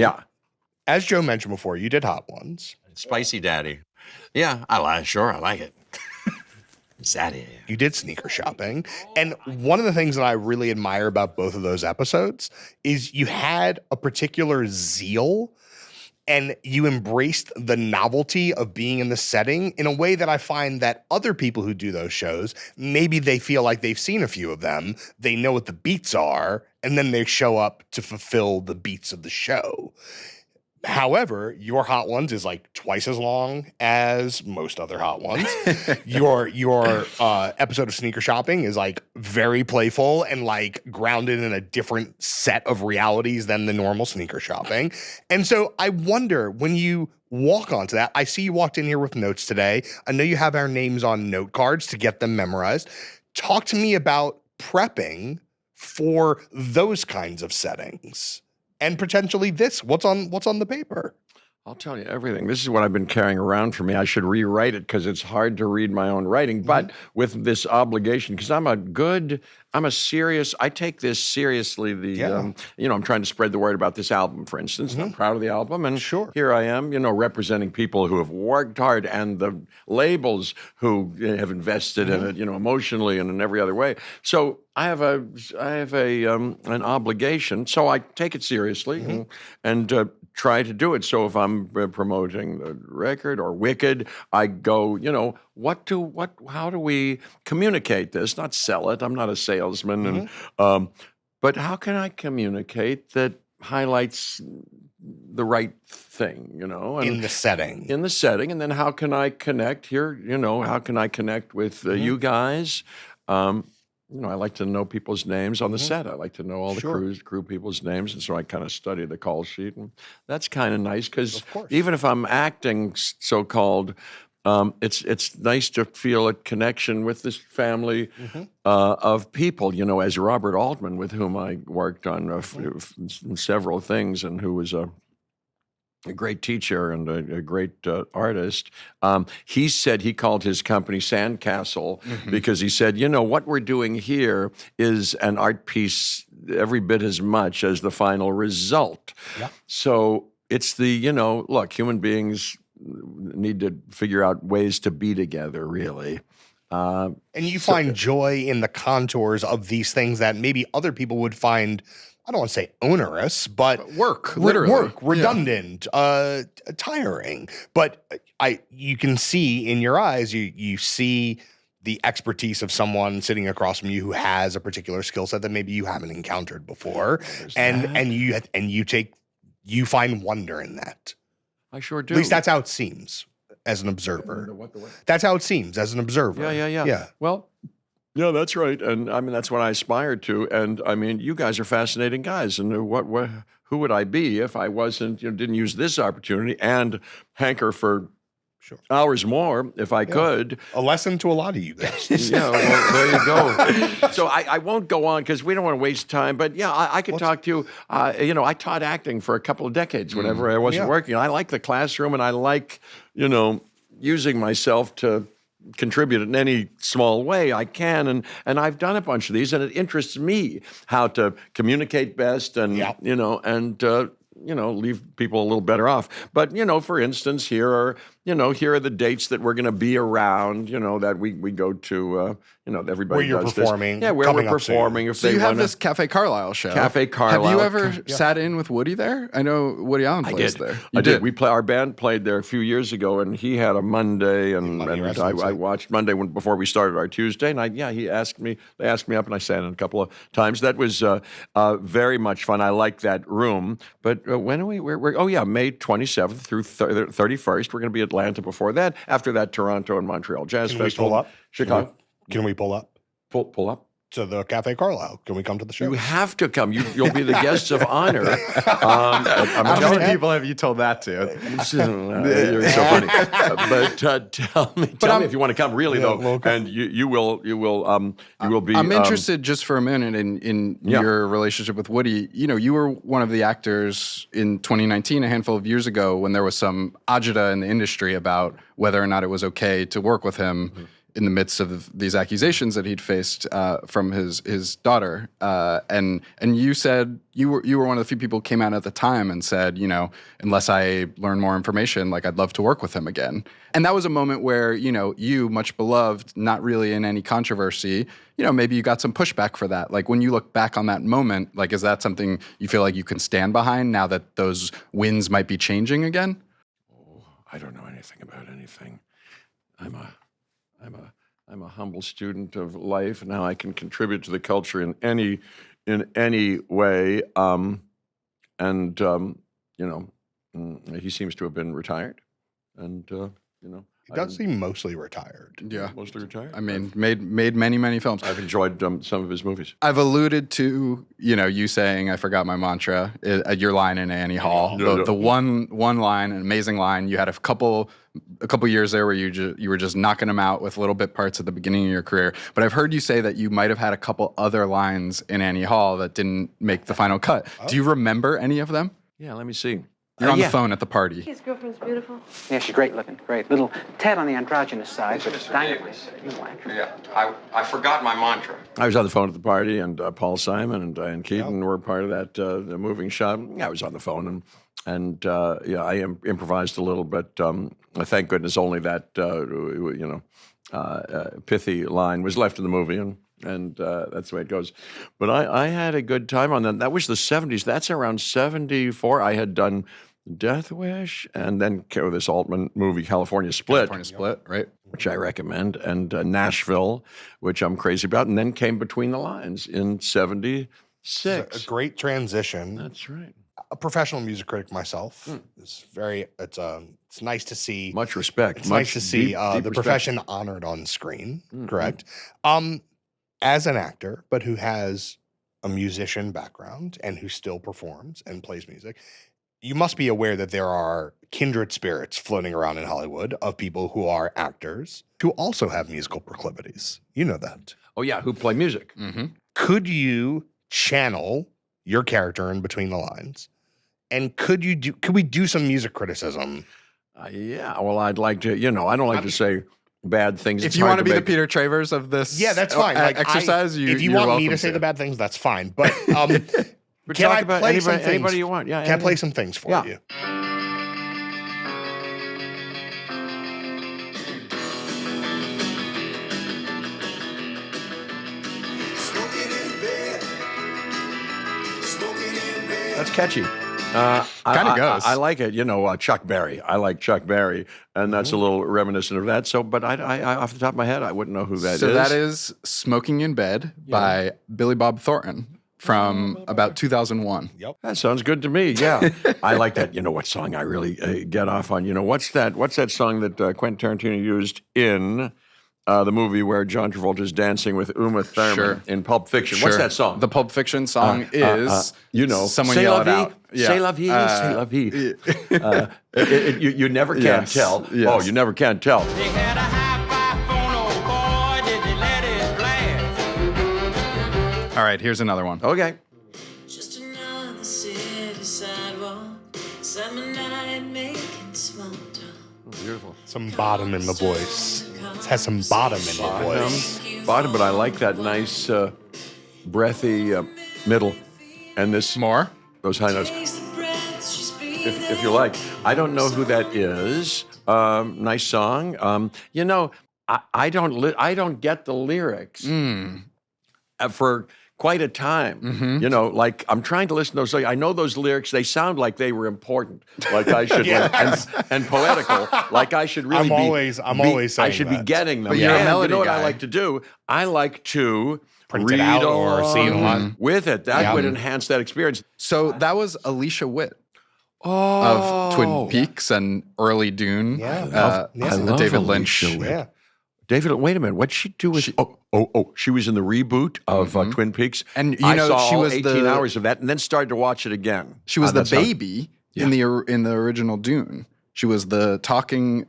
as Joe mentioned before, you did Hot Ones. Spicy Daddy. Yeah, I like it. You did sneaker shopping. And one of the things that I really admire about both of those episodes is you had a particular zeal and you embraced the novelty of being in the setting in a way that I find that other people who do those shows, maybe they feel like they've seen a few of them, they know what the beats are, and then they show up to fulfill the beats of the show. However, your Hot Ones is like twice as long as most other Hot Ones. your episode of Sneaker Shopping is like very playful and like grounded in a different set of realities than the normal Sneaker Shopping. And so I wonder, when you walk onto that, I see you walked in here with notes today. I know you have our names on note cards to get them memorized. Talk to me about prepping for those kinds of settings. And potentially this, what's on the paper? I'll tell you everything. This is what I've been carrying around for me. I should rewrite it because it's hard to read my own writing. But with this obligation, because I take this seriously. I'm trying to spread the word about this album, for instance. And I'm proud of the album. And here I am, representing people who have worked hard and the labels who have invested in it, emotionally and in every other way. So I have an obligation. So I take it seriously and try to do it. So if I'm promoting the record or Wicked, I go, how do we communicate this? Not sell it. I'm not a salesman. But how can I communicate that highlights the right thing, and in the setting. And then how can I connect here? How can I connect with you guys? I like to know people's names on the set. I like to know all the crew people's names. And so I kind of study the call sheet. And that's kind of nice because even if I'm acting so-called, it's nice to feel a connection with this family of people, as Robert Altman, with whom I worked on several things and who was a great teacher and a great artist. He said he called his company Sandcastle because he said, what we're doing here is an art piece every bit as much as the final result. Yeah. So it's the, look, human beings need to figure out ways to be together, really. And you find joy in the contours of these things that maybe other people would find, I don't want to say onerous, but literally redundant, tiring. But you can see in your eyes, you see the expertise of someone sitting across from you who has a particular skill set that maybe you haven't encountered before, and you find wonder in that. I sure do. At least that's how it seems as an observer. That's how it seems as an observer. Yeah. Well. Yeah, that's right, and that's what I aspire to. And you guys are fascinating guys. And who would I be if I wasn't, didn't use this opportunity and hanker for hours more if I could? A lesson to a lot of you guys. Yeah, well, there you go. So I won't go on because we don't want to waste time. But yeah, I could talk to you. I taught acting for a couple of decades whenever I wasn't working. I like the classroom, and I like using myself to contribute in any small way I can, and I've done a bunch of these, and it interests me how to communicate best, and leave people a little better off. But for instance, here are the dates that we're going to be around. That we go to. Everybody where you're does performing. This. Yeah, where we're performing. If so they you have wanna, this Café Carlyle show. Café Carlyle. Have you ever sat in with Woody there? I know Woody Allen plays there. I did. Our band played there a few years ago, and he had a Monday, and I watched Monday before we started our Tuesday, and they asked me up, and I sat in a couple of times. That was very much fun. I like that room. But when are we? May 27th through 31st. We're going to be Atlanta before that. After that, Toronto and Montreal Jazz Festival. We pull up? Chicago. Can we pull up? Pull up? To the Café Carlyle. Can we come to the show? You have to come. You'll be the guests of honor. How many people have you told that to? You're so funny. But tell me if you want to come. Really though, and you will be. I'm interested just for a minute in your relationship with Woody. You were one of the actors in 2019, a handful of years ago, when there was some agita in the industry about whether or not it was okay to work with him in the midst of these accusations that he'd faced from his daughter. And you said you were one of the few people who came out at the time and said, unless I learn more information, like I'd love to work with him again. And that was a moment where, you, much beloved, not really in any controversy, maybe you got some pushback for that. Like when you look back on that moment, like is that something you feel like you can stand behind now that those winds might be changing again? Oh, I don't know anything about anything. I'm a humble student of life. Now I can contribute to the culture in any way. He seems to have been retired, and He does seem mostly retired. Yeah. mostly retired. I mean, made many films. I've enjoyed some of his movies. I've alluded to, you saying, I forgot my mantra, your line in Annie Hall. No. The one line, an amazing line. You had a couple years there where you were just knocking them out with little bit parts at the beginning of your career. But I've heard you say that you might have had a couple other lines in Annie Hall that didn't make the final cut. Do you remember any of them? Yeah, let me see. You're on the phone at the party. His girlfriend's beautiful. Yeah, she's great looking, great. Little tad on the androgynous side, but dynamite. You like her. Yeah, I forgot my mantra. I was on the phone at the party, and Paul Simon and Diane Keaton were part of that the moving shot. Yeah, I was on the phone, and I improvised a little, but thank goodness only that pithy line was left in the movie, and that's the way it goes. But I had a good time on that. That was the 70s. That's around 74. I had done Death Wish, and then this Altman movie, California Split, Right? which I recommend, and Nashville, which I'm crazy about, and then came Between the Lines in 76. It's a great transition. That's right. A professional music critic myself. It's nice to see. Much respect. It's Much nice to see deep the respect. profession honored on screen. Correct. As an actor, but who has a musician background and who still performs and plays music, you must be aware that there are kindred spirits floating around in Hollywood of people who are actors who also have musical proclivities. You know that. Oh yeah, who play music? Mm-hmm. Could you channel your character in Between the Lines? And could we do some music criticism? Yeah, well, I'd like to, I don't like to say bad things. If It's you hard want to be the make- Peter Travers of this Yeah, that's fine. exercise, if you you're want me welcome to say the bad things, that's fine. But But can talk I about play some anybody things? you want. Yeah, Can I play some things for Yeah. you? That's catchy. Kinda goes. I like it. Chuck Berry. I like Chuck Berry, and that's a little reminiscent of that. So, but I off the top of my head, I wouldn't know who that is. So that is Smoking in Bed by Billy Bob Thornton from about 2001. That sounds good to me. Yeah, I like that. You know what song I really get off on? What's that song that Quentin Tarantino used in the movie where John Travolta's dancing with Uma Thurman Sure. in Pulp Fiction? What's that song? The Pulp Fiction song is, someone C'est yell la it vie, out. C'est la vie, c'est la vie. You never can Yes, tell. yes. Oh, you never can tell. They had a high-five phone, oh boy, did they let it blast. All right, here's another one. Okay. Just another city sidewalk, summer night making small talk. Beautiful. Some bottom in the voice. It has some bottom in the voice. Bottom, but I like that nice, breathy middle, and this More? those high notes. Taste the breath she's If you like, I don't know who that is. Nice song. I don't get the lyrics for quite a time. Like I'm trying to listen to those. I know those lyrics. They sound like they were important. Like I should, and poetical. Like I should really. I'm always saying I should be that. getting them. But you're a And melody you know what guy. I like to do? I like to Print it read out or see it along on- with it. That Yeah. would enhance that experience. So that was Alicia Witt Oh, of Twin Peaks and early Dune. Yeah. I the love David Lynch. Alicia Witt. Yeah. David, wait a minute. What'd she do with? She was in the reboot of Twin Peaks, And, I saw she all was 18 the- hours of that, and then started to watch it again. She was the That's how- baby in the original Dune. She was the talking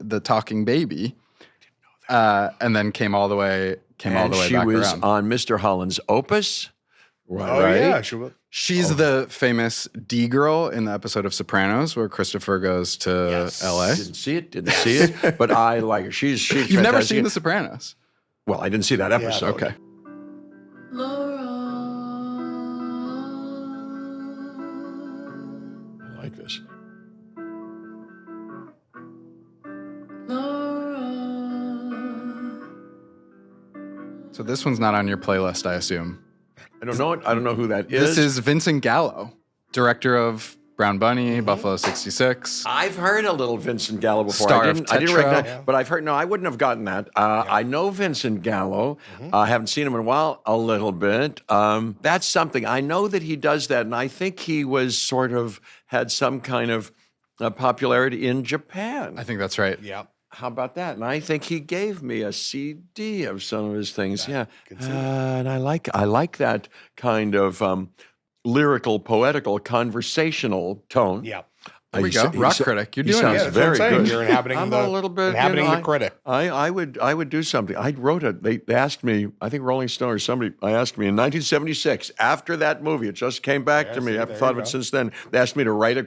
baby, and then came all the way And she back was around. on Mr. Holland's Opus. Right. Oh yeah. She was. She's the famous D girl in the episode of Sopranos where Christopher goes to L.A. Didn't see it, but I like her. She's You've never fantastic. seen The Sopranos? Well, I didn't see that episode. Okay. I like this. So this one's not on your playlist, I assume. I don't know it. I don't know who that is. This is Vincent Gallo, director of Brown Bunny, Buffalo 66. I've heard a little Vincent Gallo before. Star I of didn't Tetro. recognize, but I've heard. No, I wouldn't have gotten that. I know Vincent Gallo. I haven't seen him in a while. A little bit. That's something. I know that he does that, and I think he was sort of had some kind of popularity in Japan. I think that's right. Yeah. How about that? And I think he gave me a CD of some of his things. Yeah, and I like that kind of lyrical, poetical, conversational tone. Yeah. There we go. Rock critic. You're doing sounds it. Yeah, that's what I'm very saying. good. You're inhabiting I'm the a little bit inhabiting the critic. I would do something. I wrote it. They asked me. I think Rolling Stone or somebody. I asked me in 1976 after that movie. It just came back to me. I've thought of it since then. They asked me to write a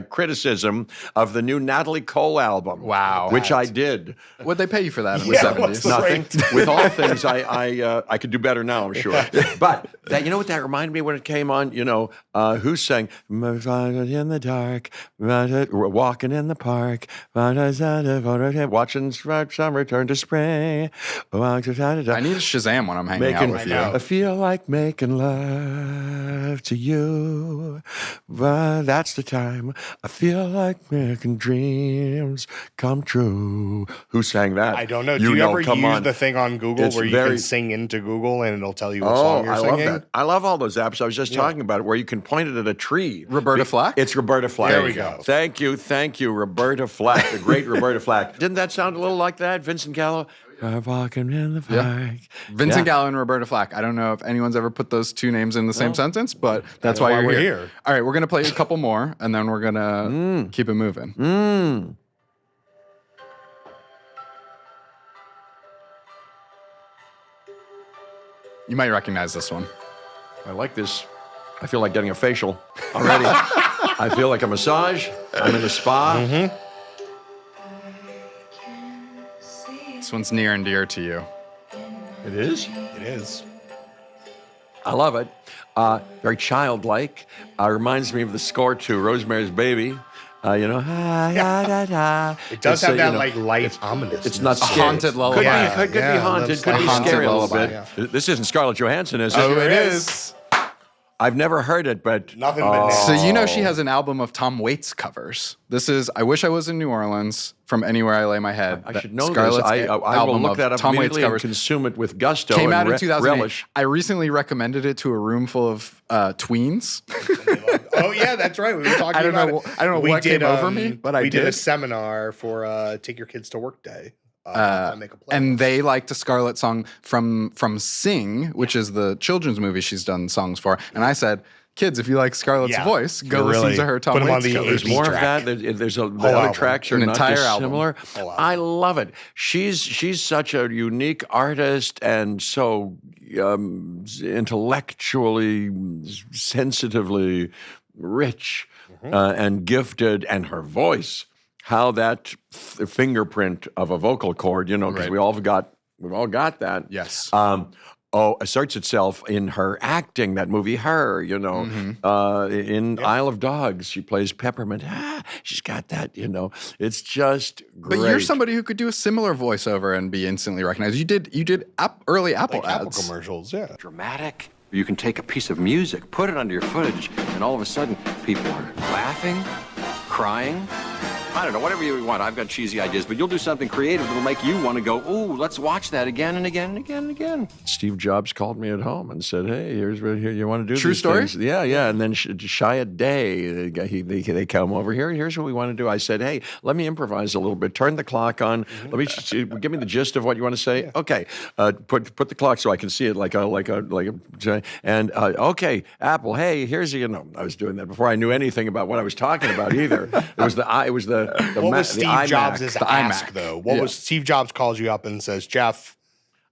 criticism of the new Natalie Cole album. Wow. which I did. What'd they pay you for that in Yeah, the what's 70s? the Nothing. rate? With all things, I could do better now, I'm sure. But that, you know what that reminded me when it came on? You know, who sang in the dark, walking in the park, watching summer turn to spring. I need a Shazam when I'm hanging out with you. I feel like making love to you. But that's the time. I feel like making dreams come true. Who sang that? I don't know. Do you ever come use on. the thing on Google It's where you very- can sing into Google and it'll tell you what Oh, song you're I singing? love that. I love all those apps. I was just talking about it, where you can point it at a tree. Roberta Flack? It's Roberta Flack. There we go. Thank you, Roberta Flack, the great Roberta Flack. Didn't that sound a little like that, Vincent Gallo? Walking in the park. Vincent Gallo and Roberta Flack. I don't know if anyone's ever put those two names in the same sentence, but that's why you're we're here. here. All right, we're going to play a couple more, and then we're going to keep it moving. You might recognize this one. I like this. I feel like getting a facial already. I feel like a massage. I'm in a spa. This one's near and dear to you. It is. It is. I love it. Very childlike. Reminds me of the score to Rosemary's Baby. You know, It does have that like light ominous. It's not A scary. haunted lullaby. Could be haunted. that's Could be like scary a little haunted bit. This isn't Scarlett Johansson, is it? Oh, it is. I've never heard it, but Nothing but So now. you know she has an album of Tom Waits covers. This is I Wish I Was in New Orleans, From Anywhere I Lay My Head. I should know Scarlett's this. I will album look of that up Tom Waits immediately and covers. consume it with gusto Came and out in 2008. relish. I recently recommended it to a room full of tweens. Oh yeah, that's right. We were talking I don't about know- it. I don't know We what did, came over me, but I we did a did. seminar for Take Your Kids to Work Day. On Make a Play. And they liked a Scarlett song from Sing, which is the children's movie she's done songs for. And I said, kids, if you like Scarlett's Yeah. voice, go You're listen really to her Tom put 'em on Waits the covers. There's AB more of track. that. There's the Whole other album. tracks are An not entire just album. similar. Whole album. I love it. She's such a unique artist and so intellectually, sensitively rich and gifted, and her voice. How that fingerprint of a vocal cord, you know, because Right. we've all got that. Yes. Asserts itself in her acting. That movie, Her, you know, in Isle of Dogs, she plays Peppermint. She's got that, you know. It's just great. But you're somebody who could do a similar voiceover and be instantly recognized. You did early Apple like Apple ads. commercials, yeah. dramatic. You can take a piece of music, put it under your footage, and all of a sudden, people are laughing, crying. I don't know, whatever you want. I've got cheesy ideas, but you'll do something creative that'll make you want to go, ooh, let's watch that again and again and again and again. Steve Jobs called me at home and said, hey, here's what here you want to do. True these story? things. Yeah. And then Shia Day, they come over here. Here's what we want to do. I said, hey, let me improvise a little bit. Turn the clock on. Let me give me the gist of what you want to say. Okay. Put the clock so I can see it okay, Apple. Hey, here's I was doing that before I knew anything about what I was talking about either. It was the What was Steve iMac, Jobs' the ask iMac. though? What was Steve Jobs calls you up and says, Jeff,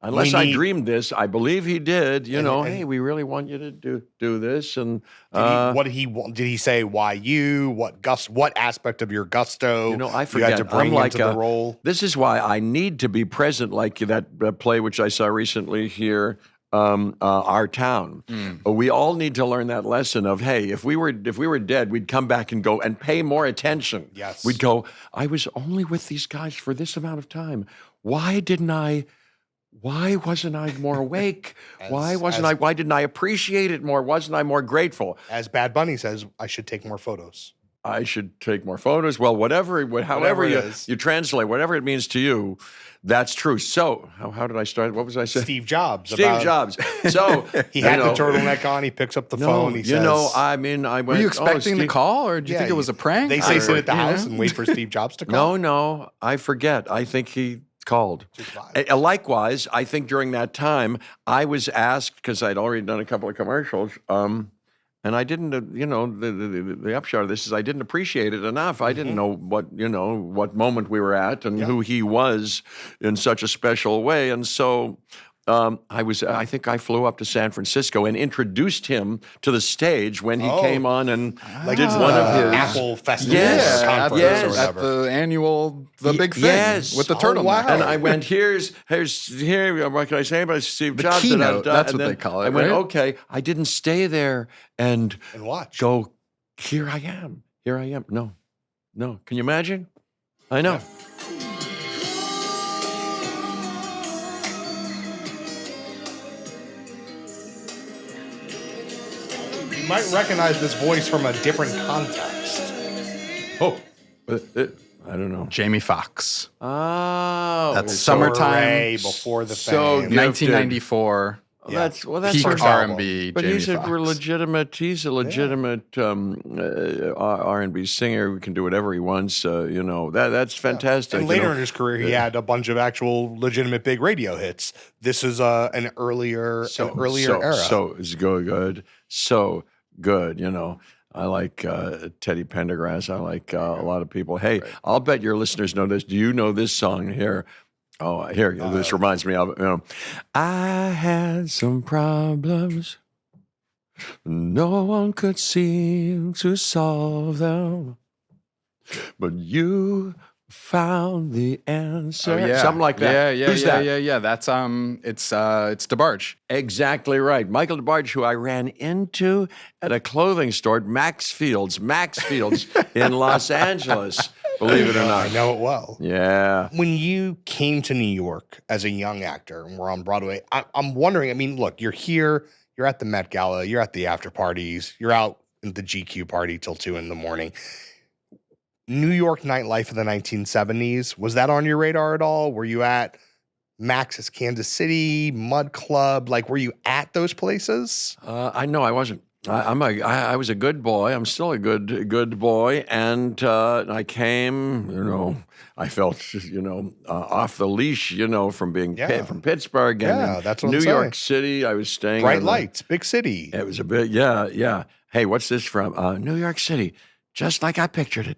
Unless I dreamed this, I believe he did. You know, and- hey, we really want you to do this. And what did he want? Did he say why you? What aspect of your gusto? you know, I You forget. had to bring I'm like into the role. This is why I need to be present, like that play which I saw recently here. Our town. We all need to learn that lesson of, hey, if we were dead, we'd come back and go and pay more attention. Yes. We'd go, I was only with these guys for this amount of time. Why wasn't I more awake? Why didn't I appreciate it more? Wasn't I more grateful? As Bad Bunny says, I should take more photos. I should take more photos. Well, however it is. you translate, whatever it means to you, that's true. So, how did I start? What was I saying? Steve Jobs. Steve Jobs. So He had the turtleneck on. He picks up the phone. He says, I mean, I went. Were you expecting Steve, the call, or do you think it was a prank? They say or- sit at the you know? house and wait for Steve Jobs to call. No, I forget. I think he called. Just live. Likewise, I think during that time, I was asked, because I'd already done a couple of commercials, and I didn't, the upshot of this is I didn't appreciate it enough. I didn't know what moment we were at and who he was in such a special way. And so I think I flew up to San Francisco and introduced him to the stage when he came on and did one of his Apple Festival Yes, or conference yes. or At whatever. the annual, the big thing yes. with the Oh, turtleneck. wow. And I went, here, what can I say about Steve The Jobs? keynote, that's And what then they call it, I went, right? okay. I didn't stay there and watch. go, here I am. No. Can you imagine? I know. You might recognize this voice from a different context. Oh, I don't know. Jamie Foxx. Oh, That's So summertime. Ray before the So fame. good. 1994. That's Peak first R&B. But Jamie he's a Foxx. legitimate R&B singer. We can do whatever he wants. That's fantastic. And later in his career, he had a bunch of actual legitimate big radio hits. This is an earlier era. So it's good. So good. I like Teddy Pendergrass. I like a lot of people. Hey, I'll bet your listeners know this. Do you know this song here? Oh, here. This reminds me of it. I had some problems. No one could seem to solve them. But you found the answer. Oh, yeah. Something like that. Who's that? Yeah. That's it's DeBarge. Exactly right. Michael DeBarge, who I ran into at a clothing store, Max Fields in Los Angeles, believe it or I not. know it well. Yeah. When you came to New York as a young actor and were on Broadway, I'm wondering, I mean, look, you're here, you're at the Met Gala, you're at the after parties, you're out at the GQ party till 2 a.m. New York nightlife of the 1970s, was that on your radar at all? Were you at Max's Kansas City, Mud Club? Like, were you at those places? I know I wasn't. I was a good boy. I'm still a good boy, and I came. I felt off the leash. From being from Pittsburgh and Yeah, that's what New I'm York saying. City. I was staying Bright on the- lights, big city. It was a bit. Yeah. Hey, what's this from? New York City, just like I pictured it.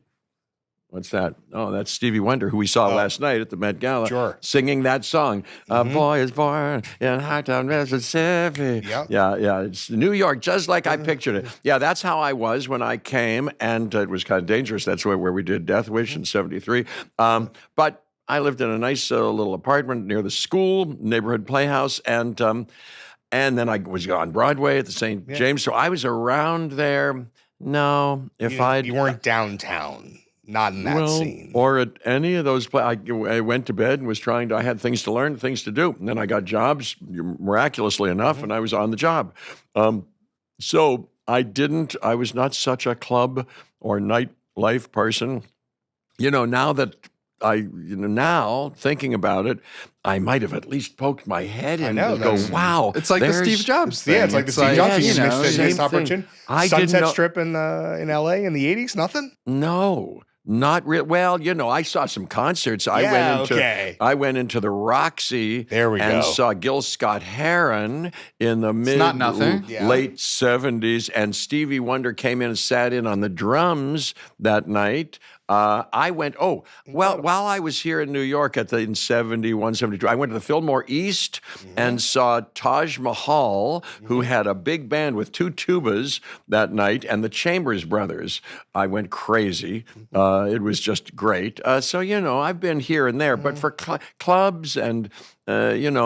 What's that? Oh, that's Stevie Wonder, who we saw last night at the Met Gala, Sure. singing that song. A boy is born in Hightown, Mississippi. Yep. Yeah. It's New York, just like I pictured it. Yeah, that's how I was when I came, and it was kind of dangerous. That's where we did Death Wish in '73. But I lived in a nice little apartment near the school, neighborhood playhouse, and then I was on Broadway at the St. James. So I was around there. No, You weren't downtown. Not in that scene. or at any of those places. I went to bed and was I had things to learn, things to do. And then I got jobs, miraculously enough, and I was on the job. So I was not such a club or nightlife person. Now that now thinking about it, I might have at least poked my head in know, and go, that's- wow. It's like the there's- Steve Jobs thing. Yeah, it's like the Steve Jobs yes, thing. you know, Missed same opportunity. thing. I didn't Sunset know- Strip in LA in the 80s, nothing? No, not real. Well, I saw some concerts. I went into the Roxy. There we and go. saw Gil Scott-Heron in the not nothing. late '70s, and Stevie Wonder came in and sat in on the drums that night. I went, while I was here in New York in 71, 72, I went to the Fillmore East and saw Taj Mahal, who had a big band with 2 tubas that night, and the Chambers Brothers. I went crazy. It was just great. So, I've been here and there, but for clubs and, hanging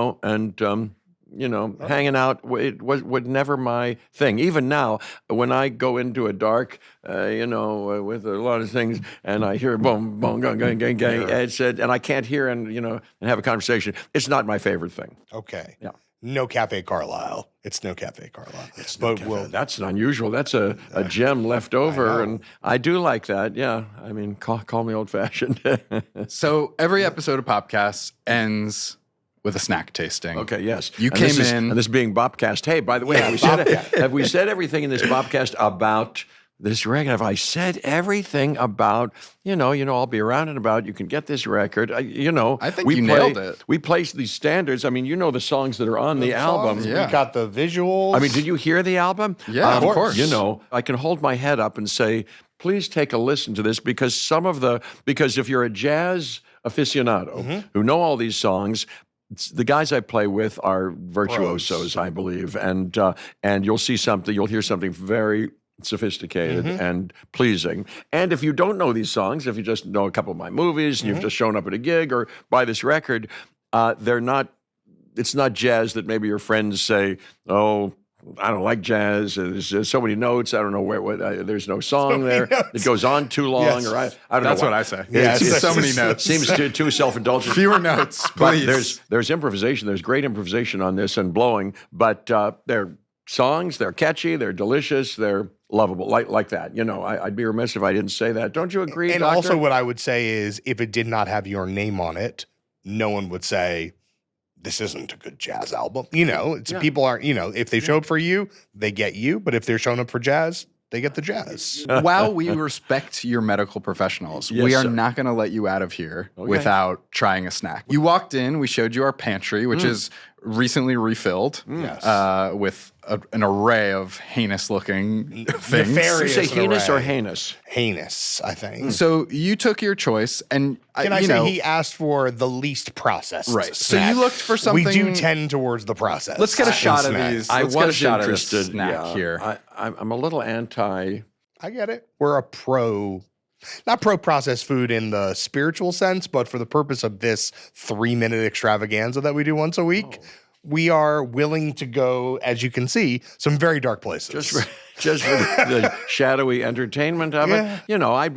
out, it was never my thing. Even now, when I go into a dark, with a lot of things, and I hear boom, boom, gang, gang, gang, gang, and I can't hear and have a conversation, it's not my favorite thing. Okay. Yeah. No Café Carlyle. It's no Café Carlyle. That's unusual. That's a gem left over, and I do like that. Yeah, I mean, call me old-fashioned. So every episode of Popcast ends with a snack tasting. Okay, yes. You And came this in. and this being Bobcast. Hey, by the way, have we said everything in this Bobcast about this record? Have I said everything about, I'll be around and about, you can get this record. I think you nailed it. We place these standards. I mean, the songs that are on the album. Songs, Yeah. We got the visuals. I mean, did you hear the album? Yeah, of course. I can hold my head up and say, please take a listen to this because if you're a jazz aficionado who know all these songs, the guys I play with are virtuosos, I believe, and you'll hear something very sophisticated and pleasing. And if you don't know these songs, if you just know a couple of my movies and you've just shown up at a gig or buy this record, it's not jazz that maybe your friends say, oh, I don't like jazz. There's so many notes. I don't know there's no song there. It goes on too long. Yes. Or I don't know. That's what I say. Yeah, It's so many notes. Seems too self-indulgent. Fewer notes, But please. there's improvisation. There's great improvisation on this and blowing. But they're songs. They're catchy. They're delicious. They're lovable. Like that. I'd be remiss if I didn't say that. Don't you agree, And Doctor? also what I would say is if it did not have your name on it, no one would say, this isn't a good jazz album. People aren't, if they show up for you, they get you. But if they're showing up for jazz, they get the jazz. While we respect your medical professionals, Yes, we are sir. not going to let you out of here without trying a snack. You walked in, we showed you our pantry, which is recently refilled with an array of heinous-looking things. Nefarious. You say heinous or array. heinous? Heinous, I think. So you took your choice, and Can I say he asked for the least processed Right. So snack. you looked for something. We do tend towards the process. Let's get a shot of snack. these. I Let's get a was shot interested. of this snack here. I'm a little anti. I get it. We're not pro processed food in the spiritual sense, but for the purpose of this 3-minute extravaganza that we do once a week, we are willing to go, as you can see, some very dark places. Just for the shadowy entertainment of Yeah. it, I'd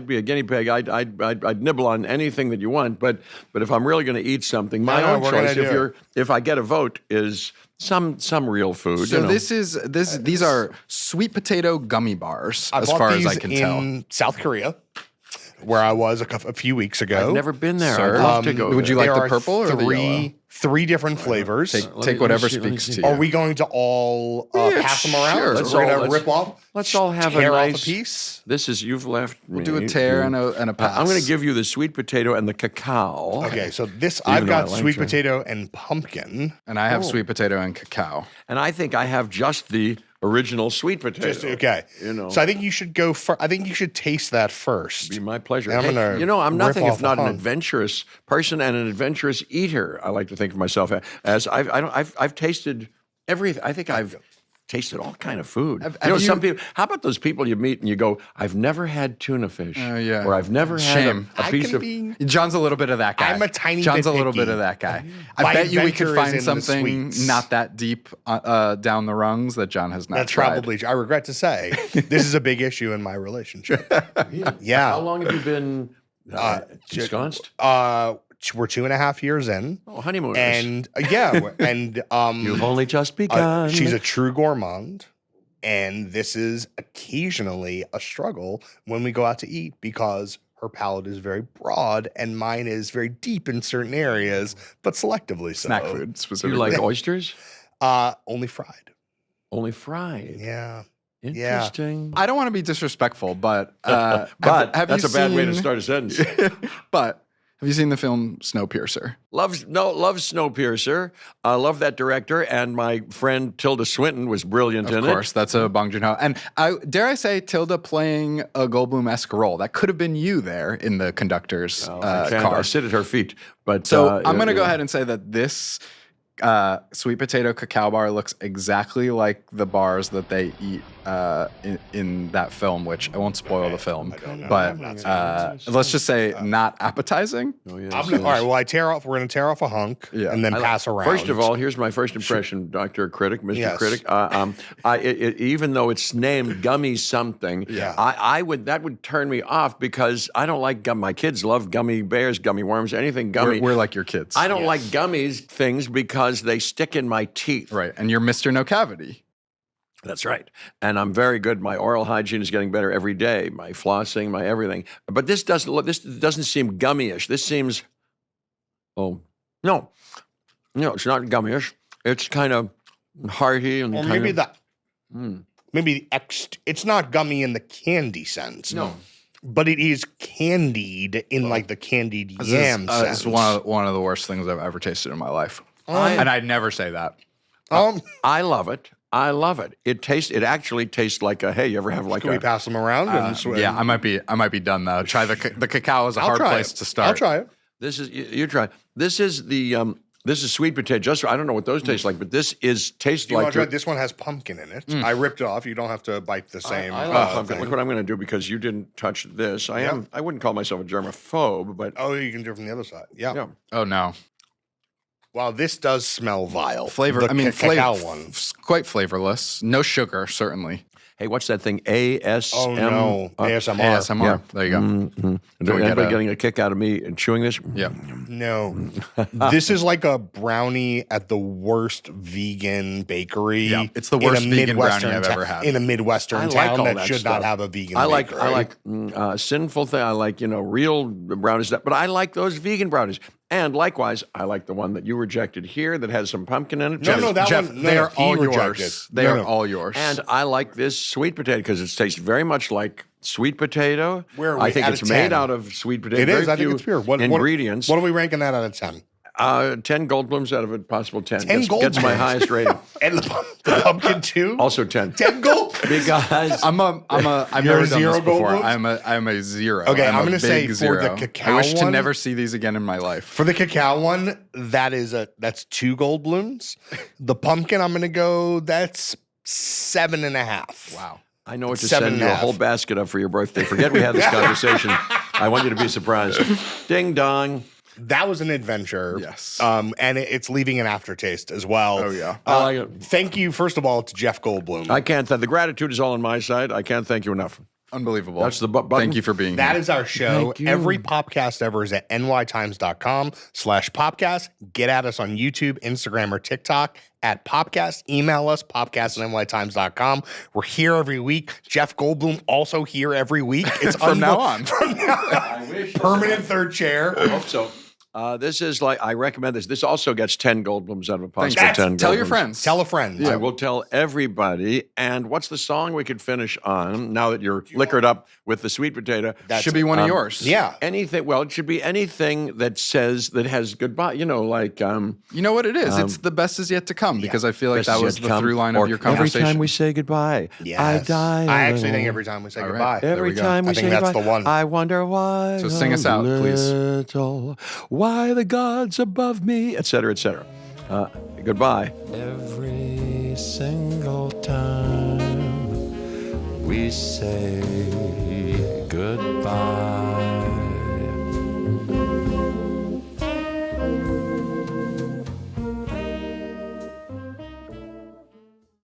be a guinea pig. I'd nibble on anything that you want, but if I'm really going to eat something, my No, own we're choice. gonna do If I get a vote, is some real food. So these are sweet potato gummy bars, I as bought far as these I can tell. in South Korea, where I was a few weeks ago. I've never been there. Sir, I'd love to go. would you there. like There the are purple or the yellow? three different flavors. Take whatever speaks to you. Are we going to all pass them around? sure. Let's We're all- going to let's- rip off. Let's all have a tear nice off a piece. You've left me. We'll do a tear and a pass. I'm going to give you the sweet potato and the cacao. Okay, so this Even I've though I got like sweet to- potato and pumpkin. And I have sweet potato and cacao. And I think I have just the original sweet potato. Okay, so I think you should go. I think you should taste that first. Be my pleasure. And I'm Hey, gonna I'm rip nothing off if a not an hunk. adventurous person and an adventurous eater. I like to think of myself as I've tasted everything. I think I've tasted all kind of food. Have Some you- people. How about those people you meet and you go, "I've never had tuna fish," yeah. or "I've never had Shame. a piece of." John's a little bit of that guy. I'm a tiny John's bit a little picky. bit of that guy. My I bet you we adventure could is find in the something sweets. not that deep down the rungs that John has not That's tried. probably. I regret to say, this is a big issue in my relationship. Yeah. How long have you been ensconced? We're 2.5 years in, Honeymooners. and You've only just begun. she's a true gourmand, and this is occasionally a struggle when we go out to eat because her palate is very broad and mine is very deep in certain areas, but selectively so. Snack food Do specifically. you like oysters? Only fried. Only fried. Yeah. Interesting. I don't want to be disrespectful, but But have that's you a bad way to seen- start a sentence. But Have you seen the film Snowpiercer? Love Snowpiercer. I love that director, and my friend Tilda Swinton was brilliant in it. Of course, that's a Bong Joon-ho. And dare I say, Tilda playing a Goldblum-esque role. That could have been you there in the conductor's I car. sit at her feet. But So I'm going to go ahead and say that this sweet potato cacao bar looks exactly like the bars that they eat in that film, which I won't spoil the film, but let's just say not appetizing. Oh, yes, All right. Well, we're going to tear off a hunk and then pass around. First of all, here's my first impression, Dr. Critic, Mr. Yes. Critic. Even though it's named Gummy something, that would turn me off because I don't like gum. My kids love gummy bears, gummy worms, anything gummy. We're like your kids. I don't like gummies things because they stick in my teeth. Right. And you're Mr. No Cavity. That's right. And I'm very good. My oral hygiene is getting better every day. My flossing, my everything. But this doesn't seem gummyish. This seems, no, it's not gummyish. It's kind of hearty and Or kind maybe it's not gummy in the candy sense. No. But it is candied in like the candied yam sense. It's one of the worst things I've ever tasted in my life. And I'd never say that. I love it. I love it. It actually tastes like hey, you ever have like Can we pass them around? Yeah, I might be done though. Try the cacao is a hard place to start. I'll try it. This is you try. This is the this is sweet potato. I don't know what those taste like, but this tastes You want like to try? This one has pumpkin in it. I ripped it off. You don't have to bite the same. I love pumpkin. Look what I'm going to do because you didn't touch this. I wouldn't call myself a germaphobe, but you can do it from the other side. Yeah. Oh no. Wow, this does smell vile. Cacao one. Quite flavorless. No sugar, certainly. Hey, what's that thing? ASMR. Oh no, ASMR. ASMR. Yeah. There you go. Anybody getting a kick out of me and chewing this? Yeah. No, this is like a brownie at the worst vegan bakery. Yeah, it's the worst in a vegan brownie Midwestern I've ever had. In a Midwestern I like town all that that should stuff. not have a vegan I like bakery. sinful thing. I like real brownies, but I like those vegan brownies. And likewise, I like the one that you rejected here that has some pumpkin in it. Jeff, they are all yours. They are all yours. And I like this sweet potato because it tastes very much like sweet potato. Where are I we? think Out it's of made 10? out of sweet potato. It is. Very I think few it's pure. What ingredients. What are we ranking that out of 10? 10 Goldblums out of a possible 10. 10 Gets my Goldblums? highest rating. And the pumpkin too. Also 10. 10 gold. Because I've You're never a done zero this before. Goldblums? I'm a zero. Okay, I'm I'm a gonna say big for zero. the cacao I wish to one- never see these again in my life. For the cacao one, that's 2 Goldblums. The pumpkin, I'm gonna go. That's 7.5. Wow. I know what to 7.5. send you a whole basket of for your birthday. Forget we had this conversation. I want you to be surprised. Ding dong. That was an adventure. Yes. And it's leaving an aftertaste as well. Oh, yeah. I like it. Thank you, first of all, to Jeff Goldblum. I can't thank the gratitude is all on my side. I can't thank you enough. Unbelievable. That's the button. Thank you for being That here. is our show. Thank you. Every Popcast ever is at nytimes.com/Popcast. Get at us on YouTube, Instagram, or TikTok at Popcast. Email us, popcast@nytimes.com. We're here every week. Jeff Goldblum also here every week. It's From now on. From now on. Permanent third chair. I hope so. This is I recommend this. This also gets 10 Goldblums out of a possible Thanks. 10 Tell your Goldblums. friends. Tell a friend. I will tell everybody. And what's the song we could finish on now that you're liquored up with the sweet potato? Should be one of yours. Yeah. Anything. Well, it should be anything that has goodbye. You know, like You know what it is? It's the best is yet to come because I feel like best that is was yet the to come, through line or of your conversation. Every time we say goodbye, Yes. I die. I actually alone. think every time we say All right. goodbye. There Every we go. time we I think say that's goodbye, the one. I wonder why. So sing us out, please. little, why the gods above me, etc., etc. Goodbye. Every single time we say goodbye.